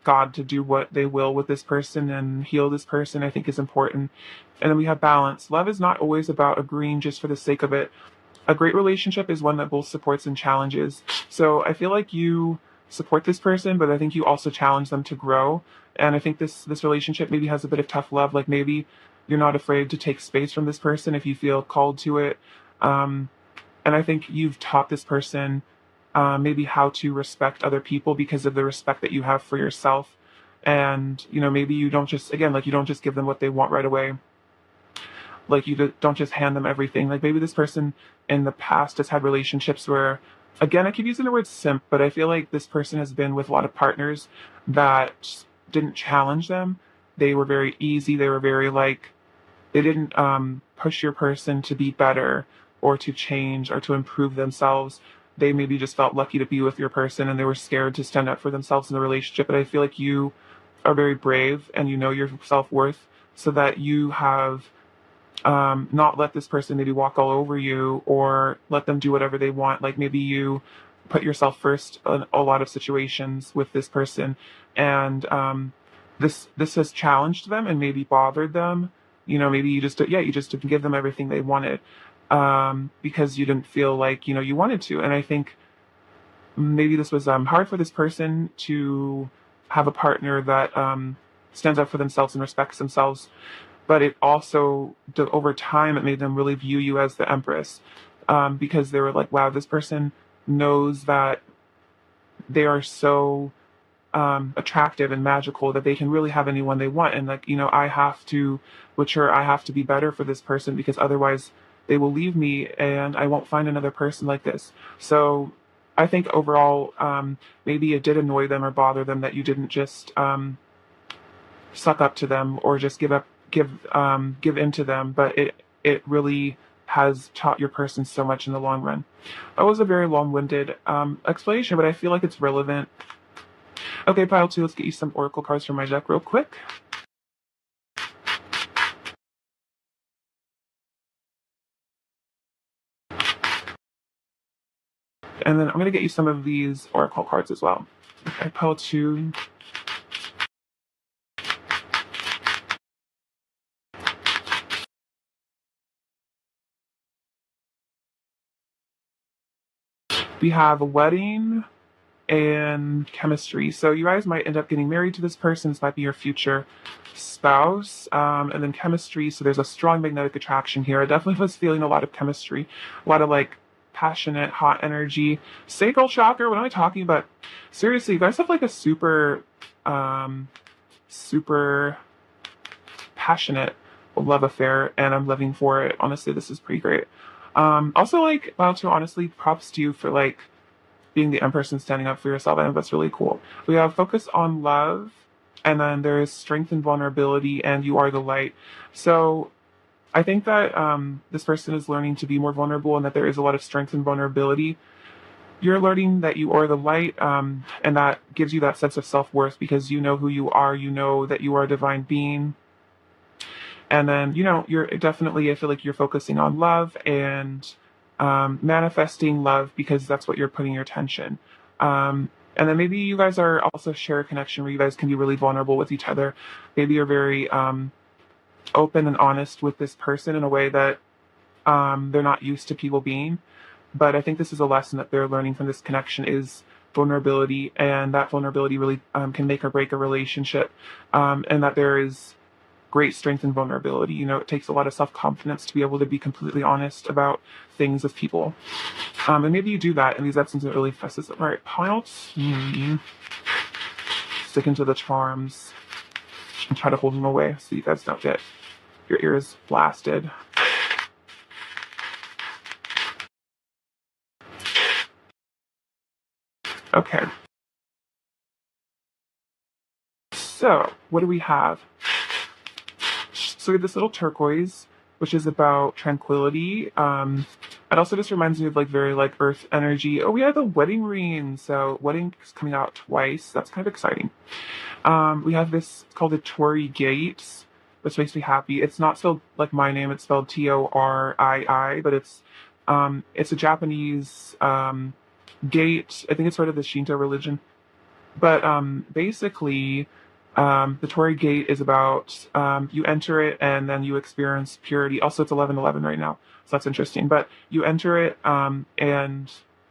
God to do what they will with this person and heal this person, I think is important. And then we have balance. Love is not always about agreeing just for the sake of it. A great relationship is one that both supports and challenges. So I feel like you support this person, but I think you also challenge them to grow. And I think this relationship maybe has a bit of tough love. Like maybe you're not afraid to take space from this person if you feel called to it. And I think you've taught this person maybe how to respect other people because of the respect that you have for yourself. And, you know, maybe you don't just, again, like you don't just give them what they want right away. Like you don't just hand them everything. Like maybe this person in the past has had relationships where, again, I keep using the word simp, but I feel like this person has been with a lot of partners that didn't challenge them. They were very easy. They were very like, they didn't push your person to be better or to change or to improve themselves. they maybe just felt lucky to be with your person and they were scared to stand up for themselves in the relationship. But I feel like you are very brave and you know your self-worth, so that you have not let this person maybe walk all over you or let them do whatever they want. Like maybe you put yourself first in a lot of situations with this person, and this has challenged them and maybe bothered them. You know, maybe you just didn't give them everything they wanted, because you didn't feel like you wanted to. And I think maybe this was hard for this person to have a partner that stands up for themselves and respects themselves, but it also, over time, it made them really view you as the empress, because they were like, wow, this person knows that they are so attractive and magical that they can really have anyone they want. And like, I have to mature, I have to be better for this person, because otherwise they will leave me and I won't find another person like this. So I think overall, maybe it did annoy them or bother them that you didn't just suck up to them or just give in to them, but it really has taught your person so much in the long run. That was a very long-winded explanation, but I feel like it's relevant. Okay, pile two, let's get you some oracle cards from my deck real quick. And then I'm going to get you some of these oracle cards as well. Okay, pile two. We have a wedding and chemistry. So you guys might end up getting married to this person. This might be your future spouse. And then chemistry. So there's a strong magnetic attraction here. I definitely was feeling a lot of chemistry, a lot of like passionate, hot energy. Sacral chakra. What am I talking about? Seriously, you guys have like a super passionate love affair, and I'm living for it. Honestly, this is pretty great. Also, like, well, to honestly, props to you for like being the empress and standing up for yourself. I think that's really cool. We have focus on love, and then there is strength and vulnerability, and you are the light. So I think that this person is learning to be more vulnerable, and that there is a lot of strength and vulnerability. You're learning that you are the light, and that gives you that sense of self-worth, because you know who you are. You know that you are a divine being. And then, you're definitely, I feel like you're focusing on love and manifesting love, because that's what you're putting your attention. And then maybe you guys are also share a connection where you guys can be really vulnerable with each other. Maybe you're very open and honest with this person in a way that they're not used to people being. But I think this is a lesson that they're learning from this connection, is vulnerability, and that vulnerability really can make or break a relationship, and that there is great strength and vulnerability. It takes a lot of self-confidence to be able to be completely honest about things with people. And maybe you do that, and these absence it really fesses up. All right, piles. Sticking to the charms and try to hold them away so you guys don't get your ears blasted. Okay. So, what do we have? So we have this little turquoise, which is about tranquility. It also just reminds me of like very like earth energy. Oh, we have the wedding ring. So wedding is coming out twice. That's kind of exciting. We have this, it's called the Torii Gate, which makes me happy. It's not spelled like my name. It's spelled Torii, but it's a Japanese gate. I think it's sort of the Shinto religion. But basically, the Torii Gate is about you enter it and then you experience purity. Also, it's 11:11 right now, so that's interesting. But you enter it and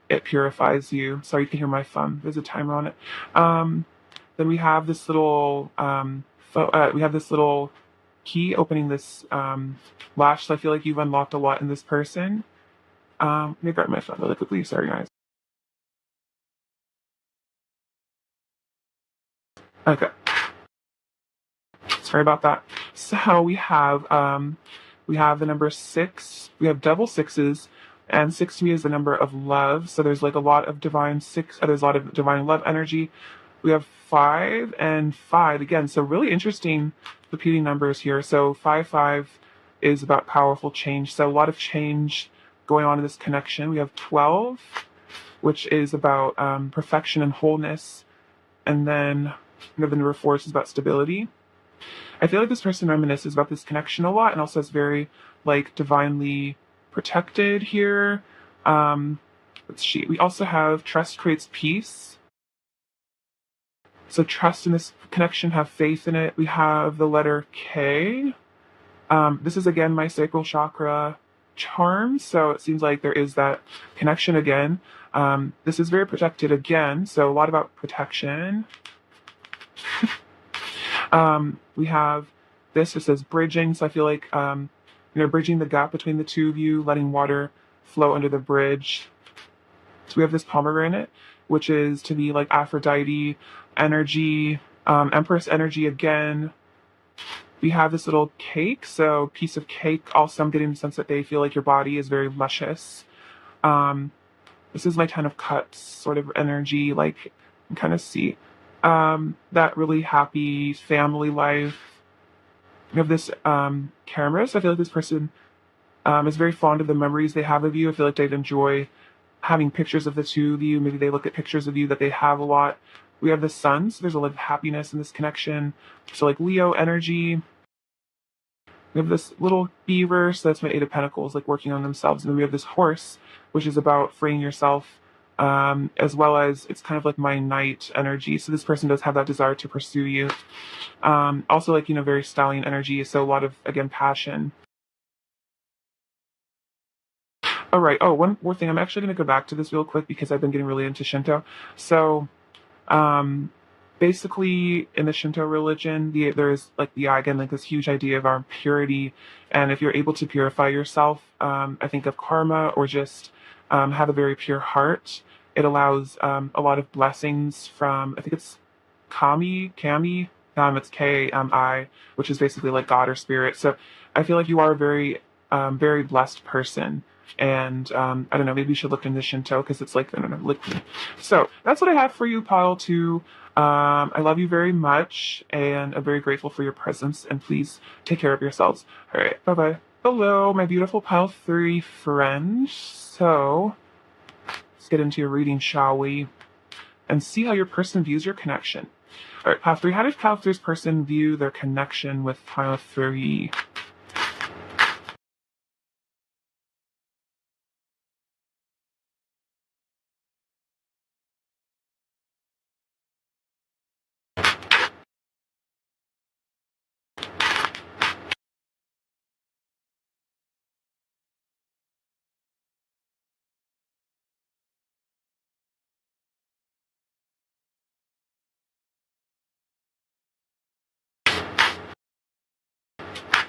it purifies you. Sorry, you can hear my phone. There's a timer on it. Then we have this little key opening this latch. So I feel like you've unlocked a lot in this person. Let me grab my phone really quickly. Sorry, guys. Okay. Sorry about that. So we have the number 6. We have double sixes, and 6 to me is the number of love. So there's like a lot of divine six. There's a lot of divine love energy. We have 5 and 5 again. So really interesting repeating numbers here. So 5 is about powerful change. So a lot of change going on in this connection. We have 12. which is about perfection and wholeness. And then the number 4 is about stability. I feel like this person reminisces about this connection a lot and also is very like divinely protected here. We also have trust creates peace. So trust in this connection, have faith in it. We have the letter K. This is again my sacral chakra charm. So it seems like there is that connection again. This is very protected again. So a lot about protection. We have this, it says bridging. So I feel like, bridging the gap between the two of you, letting water flow under the bridge. So we have this pomegranate, which is to be like Aphrodite energy, Empress energy again. We have this little cake, so piece of cake. Also, I'm getting the sense that they feel like your body is very luscious. This is my 10 of Cups sort of energy, like you can kind of see that really happy family life. We have this camera, so I feel like this person is very fond of the memories they have of you. I feel like they'd enjoy having pictures of the two of you. Maybe they look at pictures of you that they have a lot. We have the sun, so there's a lot of happiness in this connection. So like Leo energy. We have this little beaver, so that's my 8 of Pentacles, like working on themselves. And then we have this horse, which is about freeing yourself, as well as it's kind of like my knight energy. So this person does have that desire to pursue you. Also like, very stallion energy. So a lot of, again, passion. All right. Oh, one more thing. I'm actually going to go back to this real quick because I've been getting really into Shinto. So, basically, in the Shinto religion, there's like again like this huge idea of our purity, and if you're able to purify yourself, I think of karma or just have a very pure heart. It allows a lot of blessings from I think it's kami, it's Kmi, which is basically like God or spirit. So I feel like you are a very blessed person. And I don't know, maybe you should look into Shinto because it's like, I don't know, liquid. So that's what I have for you, pile 2. I love you very much, and I'm very grateful for your presence, and please take care of yourselves. All right, bye-bye. Hello, my beautiful pile 3 friends. So let's get into your reading, shall we? And see how your person views your connection. All right, pile 3. How does pile 3's person view their connection with pile 3?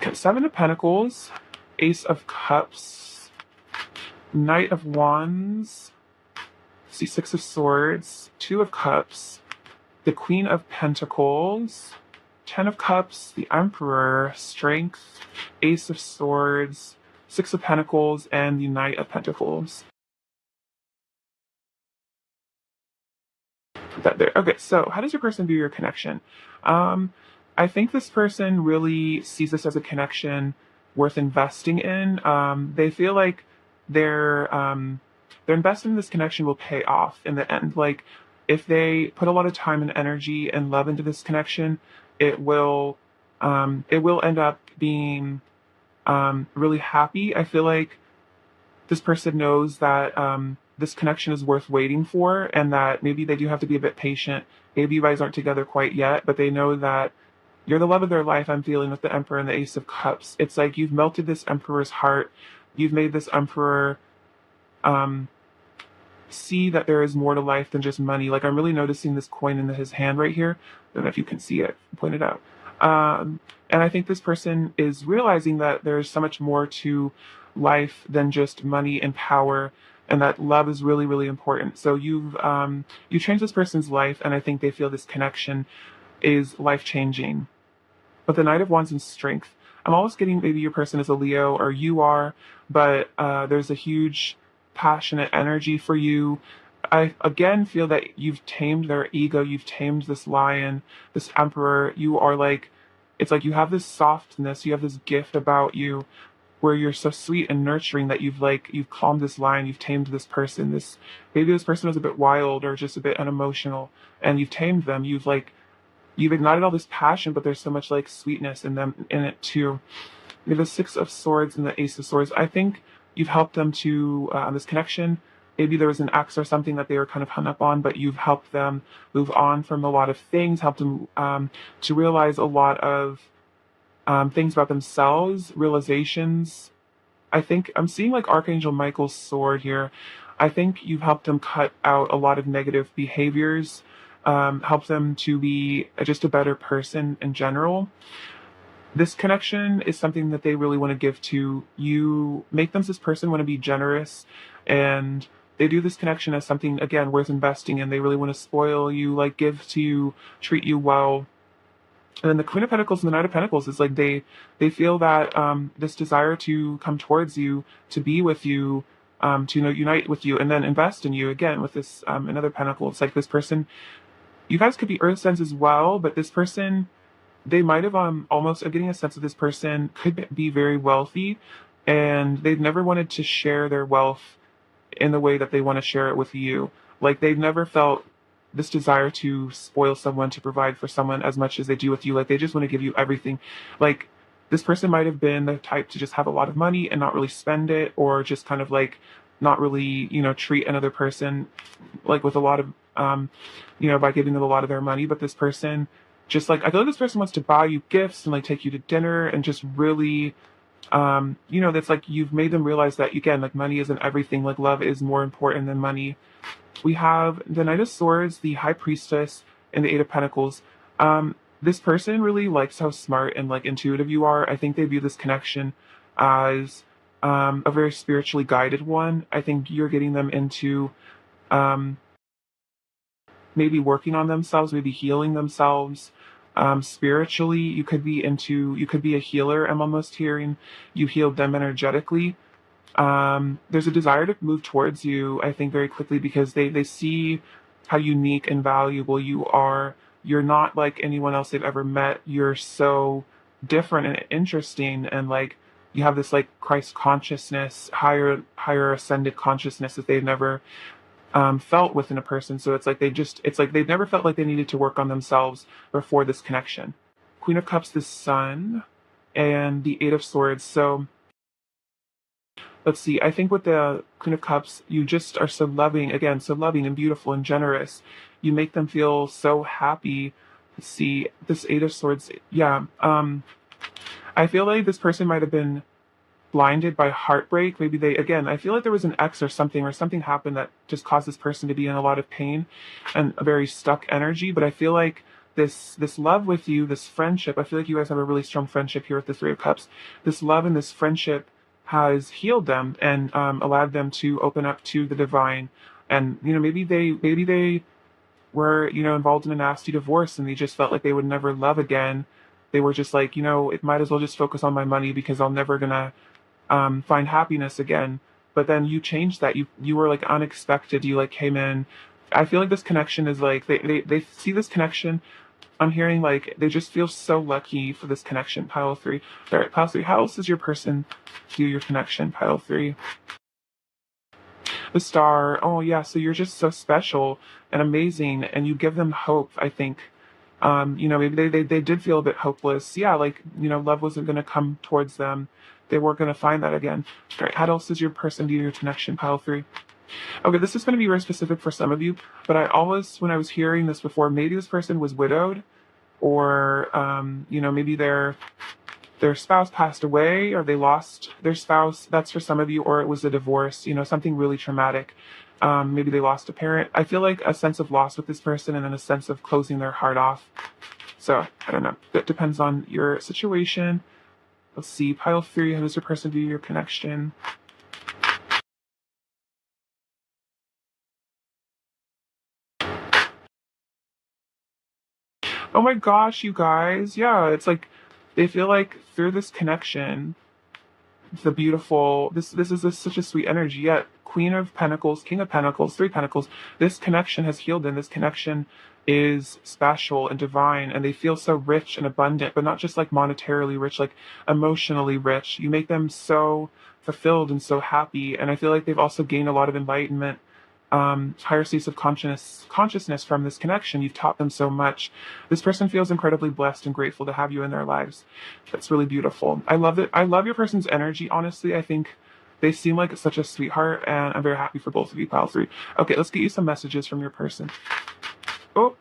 Okay, 7 of Pentacles, Ace of Cups, Knight of Wands, see 6 of Swords, 2 of Cups, the Queen of Pentacles, 10 of Cups, the Emperor, Strength, Ace of Swords, 6 of Pentacles, and the Knight of Pentacles. Put that there. Okay, so how does your person view your connection? I think this person really sees this as a connection worth investing in. They feel like their investment in this connection will pay off in the end. Like if they put a lot of time and energy and love into this connection, it will end up being really happy. I feel like this person knows that this connection is worth waiting for, and that maybe they do have to be a bit patient. Maybe you guys aren't together quite yet, but they know that you're the love of their life. I'm feeling with the Emperor and the Ace of Cups. It's like you've melted this Emperor's heart. You've made this Emperor see that there is more to life than just money. Like I'm really noticing this coin in his hand right here. I don't know if you can see it. Point it out. And I think this person is realizing that there's so much more to life than just money and power, and that love is really, really important. So you changed this person's life, and I think they feel this connection is life changing. But the Knight of Wands and Strength, I'm always getting maybe your person is a Leo or you are, but there's a huge passionate energy for you. I again feel that you've tamed their ego, you've tamed this lion, this Emperor. You are like, it's like you have this softness, you have this gift about you. where you're so sweet and nurturing that you've calmed this lion, you've tamed this person. This maybe this person was a bit wild or just a bit unemotional, and you've tamed them. You've ignited all this passion, but there's so much like sweetness in them in it too. You have the Six of Swords and the Ace of Swords. I think you've helped them to this connection. Maybe there was an ex or something that they were kind of hung up on, but you've helped them move on from a lot of things, helped them to realize a lot of things about themselves, realizations. I think I'm seeing like Archangel Michael's sword here. I think you've helped them cut out a lot of negative behaviors, help them to be just a better person in general. This connection is something that they really want to give to you. Make them this person want to be generous, and they do this connection as something again worth investing in. They really want to spoil you, like give to you, treat you well. And then the Queen of Pentacles and the Knight of Pentacles is like they feel that this desire to come towards you, to be with you, to unite with you, and then invest in you again with this another Pentacle. It's like this person. You guys could be Earth Sense as well, but this person, they might have almost I'm getting a sense of this person could be very wealthy, and they've never wanted to share their wealth in the way that they want to share it with you. Like they've never felt this desire to spoil someone, to provide for someone as much as they do with you. Like they just want to give you everything. Like this person might have been the type to just have a lot of money and not really spend it, or just kind of like not really, treat another person like with a lot of, by giving them a lot of their money. But this person just like, I feel like this person wants to buy you gifts and like take you to dinner and just really, that's like you've made them realize that again, like money isn't everything. Like love is more important than money. We have the Knight of Swords, the High Priestess, and the Eight of Pentacles. This person really likes how smart and like intuitive you are. I think they view this connection as a very spiritually guided one. I think you're getting them into maybe working on themselves, maybe healing themselves spiritually. You could be a healer. I'm almost hearing you healed them energetically. There's a desire to move towards you, I think, very quickly because they see how unique and valuable you are. You're not like anyone else they've ever met. You're so different and interesting, and like you have this like Christ consciousness, higher ascended consciousness that they've never felt within a person. So it's like they've never felt like they needed to work on themselves before this connection. Queen of Cups, the Sun, and the Eight of Swords. So let's see, I think with the Queen of Cups, you just are so loving, again, so loving and beautiful and generous. You make them feel so happy. Let's see, this Eight of Swords, yeah. I feel like this person might have been blinded by heartbreak. Maybe I feel like there was an ex or something happened that just caused this person to be in a lot of pain and a very stuck energy. But I feel like this love with you, this friendship, I feel like you guys have a really strong friendship here with the Three of Cups. This love and this friendship has healed them and allowed them to open up to the divine. And maybe they were involved in a nasty divorce and they just felt like they would never love again. They were just like, it might as well just focus on my money because I'm never gonna find happiness again. But then you changed that. You were like unexpected. You like came in. I feel like this connection is like they see this connection. I'm hearing like they just feel so lucky for this connection. Pile 3. All right, pile 3. How else does your person view your connection? Pile 3. The Star. Oh yeah, so you're just so special and amazing, and you give them hope. I think. Maybe they did feel a bit hopeless. Yeah, like love wasn't going to come towards them. They weren't going to find that again. All right, how else does your person view your connection? Pile 3. Okay, this is going to be very specific for some of you, but when I was hearing this before, maybe this person was widowed, or maybe their spouse passed away, or they lost their spouse. That's for some of you, or it was a divorce. Something really traumatic. Maybe they lost a parent. I feel like a sense of loss with this person, and then a sense of closing their heart off. So I don't know. That depends on your situation. Let's see. Pile 3. How does your person view your connection? Oh my gosh, you guys. Yeah, it's like they feel like through this connection, the beautiful, this is such a sweet energy. Yet Queen of Pentacles, King of Pentacles, Three Pentacles, this connection has healed them. This connection is special and divine, and they feel so rich and abundant, but not just like monetarily rich, like emotionally rich. You make them so fulfilled and so happy, and I feel like they've also gained a lot of enlightenment, higher states of consciousness from this connection. You've taught them so much. This person feels incredibly blessed and grateful to have you in their lives. That's really beautiful. I love it. I love your person's energy. Honestly, I think they seem like such a sweetheart, and I'm very happy for both of you, pile three. Okay, let's get you some messages from your person. Oh,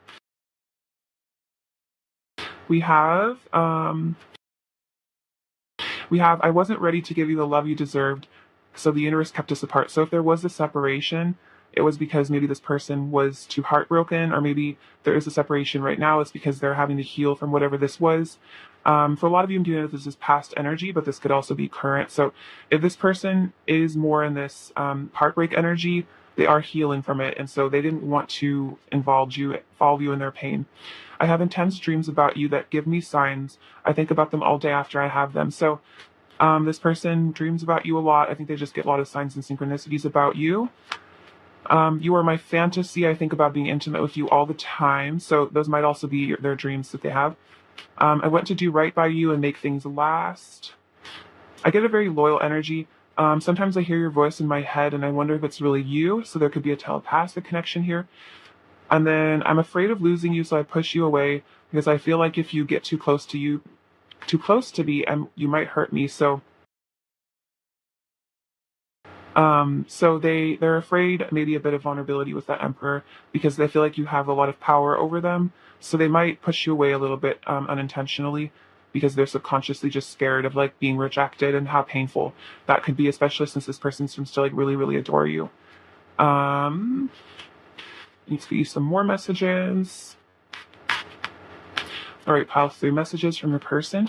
we have I wasn't ready to give you the love you deserved, so the universe kept us apart. So if there was a separation, it was because maybe this person was too heartbroken, or maybe there is a separation right now. It's because they're having to heal from whatever this was. For a lot of you, I'm dealing with this is past energy, but this could also be current. So if this person is more in this heartbreak energy, they are healing from it, and so they didn't want to involve you in their pain. I have intense dreams about you that give me signs. I think about them all day after I have them. So this person dreams about you a lot. I think they just get a lot of signs and synchronicities about you. You are my fantasy. I think about being intimate with you all the time. So those might also be their dreams that they have. I want to do right by you and make things last. I get a very loyal energy. Sometimes I hear your voice in my head and I wonder if it's really you. So there could be a telepathic connection here. And then I'm afraid of losing you, so I push you away because I feel like if you get too close to me, you might hurt me. So they're afraid maybe a bit of vulnerability with that emperor because they feel like you have a lot of power over them. So they might push you away a little bit unintentionally because they're subconsciously just scared of like being rejected and how painful that could be, especially since this person seems to like really, really adore you. Needs to be some more messages. All right, pile three messages from your person.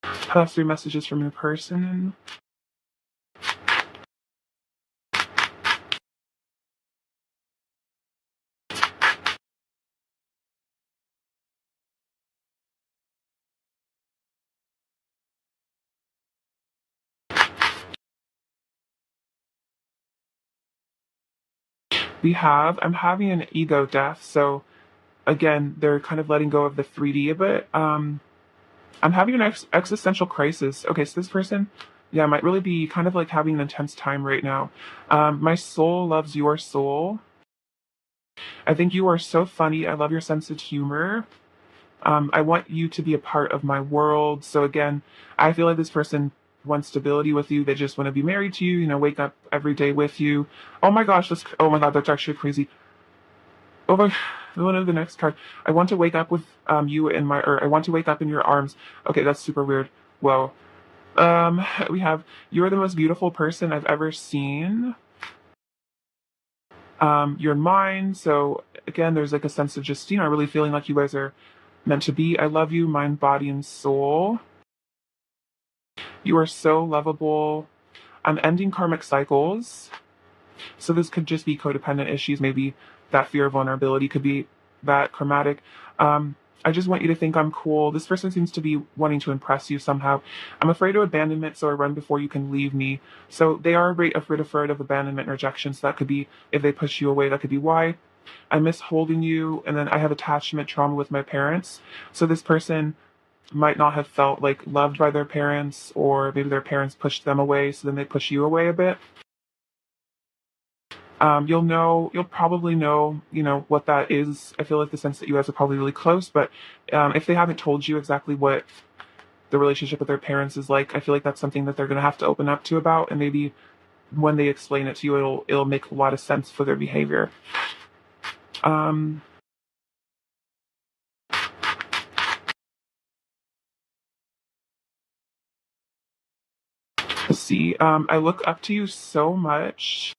Pile three messages from your person. I'm having an ego death. So again, they're kind of letting go of the 3D a bit. I'm having an existential crisis. Okay, so this person, yeah, might really be kind of like having an intense time right now. My soul loves your soul. I think you are so funny. I love your sense of humor. I want you to be a part of my world. So again, I feel like this person wants stability with you. They just want to be married to you, wake up every day with you. Oh my gosh, oh my God, that's actually crazy. Oh my, one of the next card. I want to wake up with you in or I want to wake up in your arms. Okay, that's super weird. Whoa. We have, you're the most beautiful person I've ever seen. You're mine. So again, there's like a sense of just, really feeling like you guys are meant to be. I love you, mind, body, and soul. You are so lovable. I'm ending karmic cycles. So this could just be codependent issues. Maybe that fear of vulnerability could be that chromatic. I just want you to think I'm cool. This person seems to be wanting to impress you somehow. I'm afraid of abandonment, so I run before you can leave me. So they are afraid of abandonment and rejection. So that could be, if they push you away, that could be why. I miss holding you, and then I have attachment trauma with my parents. So this person might not have felt like loved by their parents, or maybe their parents pushed them away, so then they push you away a bit. You'll probably know, what that is. I feel like the sense that you guys are probably really close, but if they haven't told you exactly what the relationship with their parents is like, I feel like that's something that they're going to have to open up to about, and maybe when they explain it to you, it'll make a lot of sense for their behavior. Um, let's see. I look up to you so much.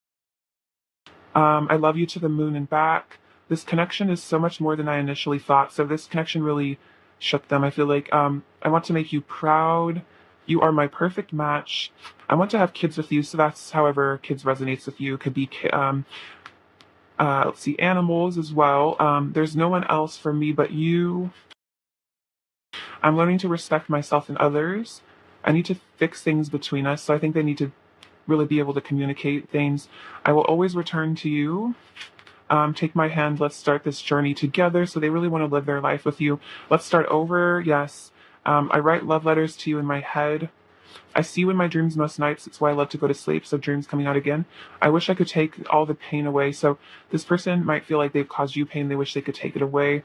I love you to the moon and back. This connection is so much more than I initially thought. So this connection really shook them. I feel like I want to make you proud. You are my perfect match. I want to have kids with you. So that's however kids resonates with you. Could be let's see, animals as well. There's no one else for me but you. I'm learning to respect myself and others. I need to fix things between us. So I think they need to really be able to communicate things. I will always return to you. Take my hand. Let's start this journey together. So they really want to live their life with you. Let's start over. Yes. I write love letters to you in my head. I see you in my dreams most nights. It's why I love to go to sleep. So dreams coming out again. I wish I could take all the pain away. So this person might feel like they've caused you pain. They wish they could take it away.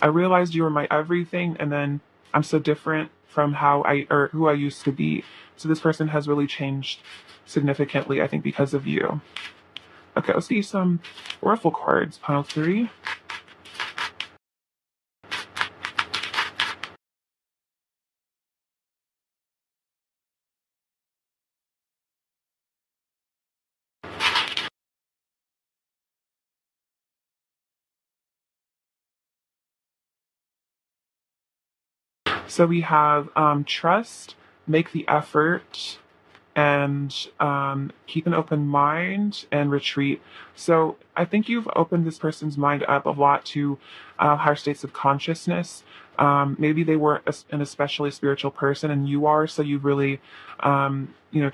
I realized you were my everything, and then I'm so different from who I used to be. So this person has really changed significantly, I think, because of you. Okay, let's see some oracle cards. Pile 3. So we have trust, make the effort, and keep an open mind and retreat. So I think you've opened this person's mind up a lot to higher states of consciousness. Maybe they were an especially spiritual person, and you are, so you really,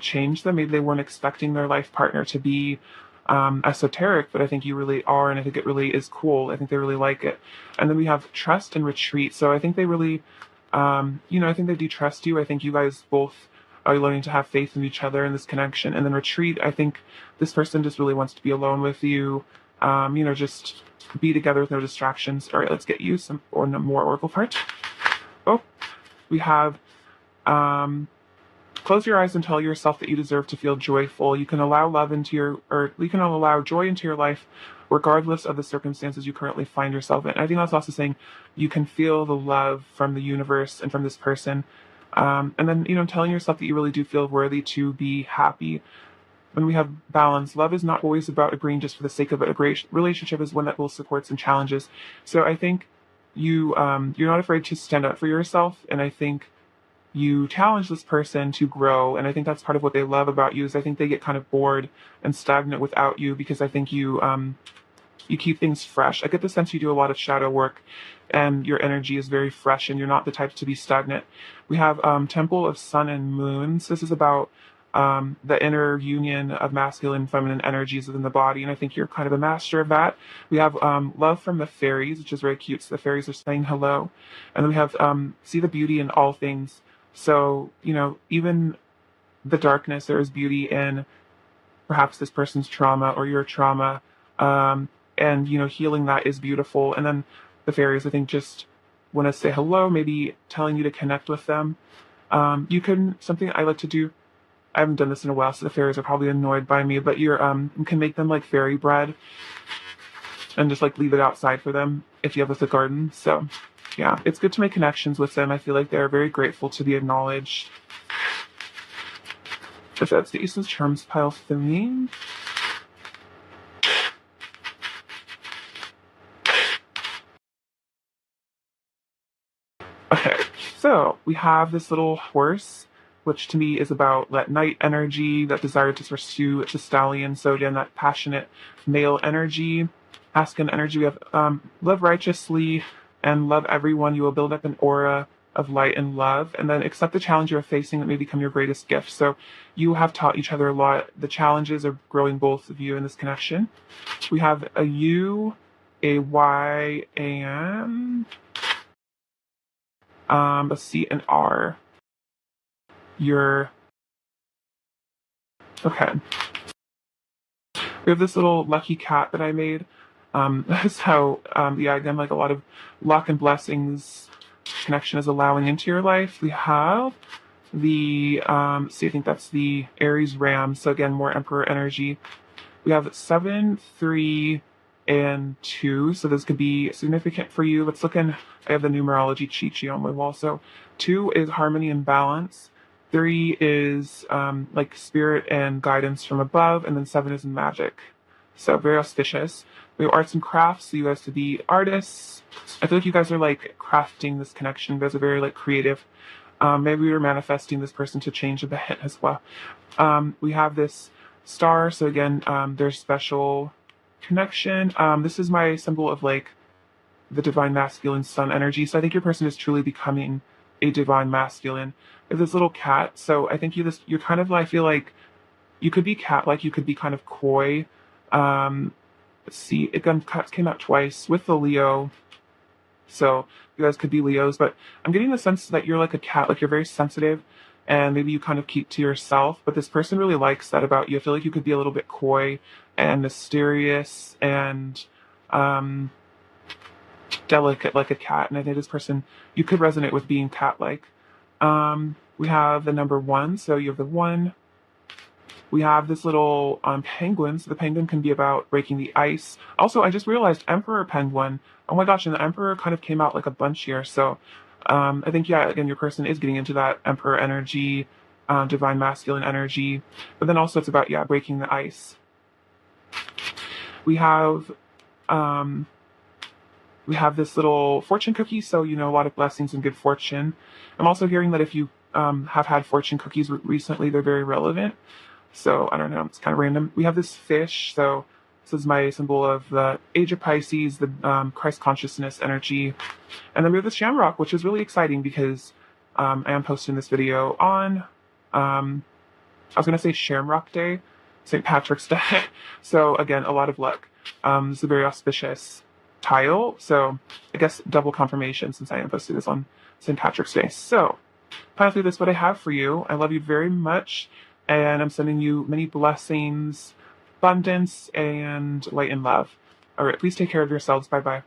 changed them. Maybe they weren't expecting their life partner to be esoteric, but I think you really are, and I think it really is cool. I think they really like it. And then we have trust and retreat. So I think they really, I think they do trust you. I think you guys both are learning to have faith in each other in this connection. And then retreat, I think this person just really wants to be alone with you, just be together with no distractions. All right, let's get you some or no more oracle cards. Oh, we have close your eyes and tell yourself that you deserve to feel joyful. You can allow you can allow joy into your life regardless of the circumstances you currently find yourself in. I think that's also saying you can feel the love from the universe and from this person. And then, telling yourself that you really do feel worthy to be happy. When we have balance, love is not always about agreeing just for the sake of it. A great relationship is one that will support some challenges. So I think you're not afraid to stand up for yourself. And I think you challenge this person to grow. And I think that's part of what they love about you is I think they get kind of bored and stagnant without you because I think you keep things fresh. I get the sense you do a lot of shadow work and your energy is very fresh and you're not the type to be stagnant. We have Temple of Sun and Moon. So this is about the inner union of masculine and feminine energies within the body. And I think you're kind of a master of that. We have Love from the Fairies, which is very cute. So the fairies are saying hello. And then we have See the Beauty in All Things. So, even the darkness, there is beauty in perhaps this person's trauma or your trauma. And healing that is beautiful. And then the fairies, I think, just want to say hello, maybe telling you to connect with them. Something I like to do, I haven't done this in a while, so the fairies are probably annoyed by me, but you can make them like fairy bread and just like leave it outside for them if you have a garden. So yeah, it's good to make connections with them. I feel like they're very grateful to be acknowledged. If that's the Ace of Charms pile 3. Okay, so we have this little horse, which to me is about that night energy, that desire to pursue the stallion. So again, that passionate male energy, masculine energy. We have live righteously and love everyone. You will build up an aura of light and love, and then accept the challenge you're facing that may become your greatest gift. So you have taught each other a lot. The challenges are growing both of you in this connection. We have a U, a Y, and a C and R. You're okay. We have this little lucky cat that I made. That's how, again, like a lot of luck and blessings connection is allowing into your life. We have the, I think that's the Aries Ram. So again, more Emperor energy. We have 7, 3, and 2. So this could be significant for you. Let's look in, I have the numerology cheat sheet on my wall. So 2 is harmony and balance. 3 is like spirit and guidance from above, and then 7 is magic. So very auspicious. We have arts and crafts, so you guys could be artists. I feel like you guys are like crafting this connection. You guys are very like creative. Maybe you're manifesting this person to change a bit as well. We have this star, so again, there's special connection. This is my symbol of like the divine masculine sun energy. So I think your person is truly becoming a divine masculine. We have this little cat. So I think you're kind of, I feel like You could be cat-like, you could be kind of coy. Let's see, it came out twice with the Leo. So you guys could be Leos, but I'm getting the sense that you're like a cat, like you're very sensitive and maybe you kind of keep to yourself, but this person really likes that about you. I feel like you could be a little bit coy and mysterious and um, delicate like a cat. And I think this person, you could resonate with being cat-like. We have the number one, so you have the one. We have this little penguin. So the penguin can be about breaking the ice. Also, I just realized Emperor Penguin. Oh my gosh, and the Emperor kind of came out like a bunch here. So I think, yeah, again, your person is getting into that Emperor energy, divine masculine energy. But then also it's about, yeah, breaking the ice. We have um, we have this little fortune cookie. So, you know, a lot of blessings and good fortune. I'm also hearing that if you have had fortune cookies recently, they're very relevant. So I don't know, it's kind of random. We have this fish. So this is my symbol of the age of Pisces, the Christ consciousness energy. And then we have the shamrock, which is really exciting because I am posting this video on, I was going to say Shamrock Day, St. Patrick's Day. So again, a lot of luck. It's a very auspicious tile. So I guess double confirmation since I am posting this on St. Patrick's Day. So finally, this is what I have for you. I love you very much. And I'm sending you many blessings, abundance, and light and love. All right, please take care of yourselves. Bye bye.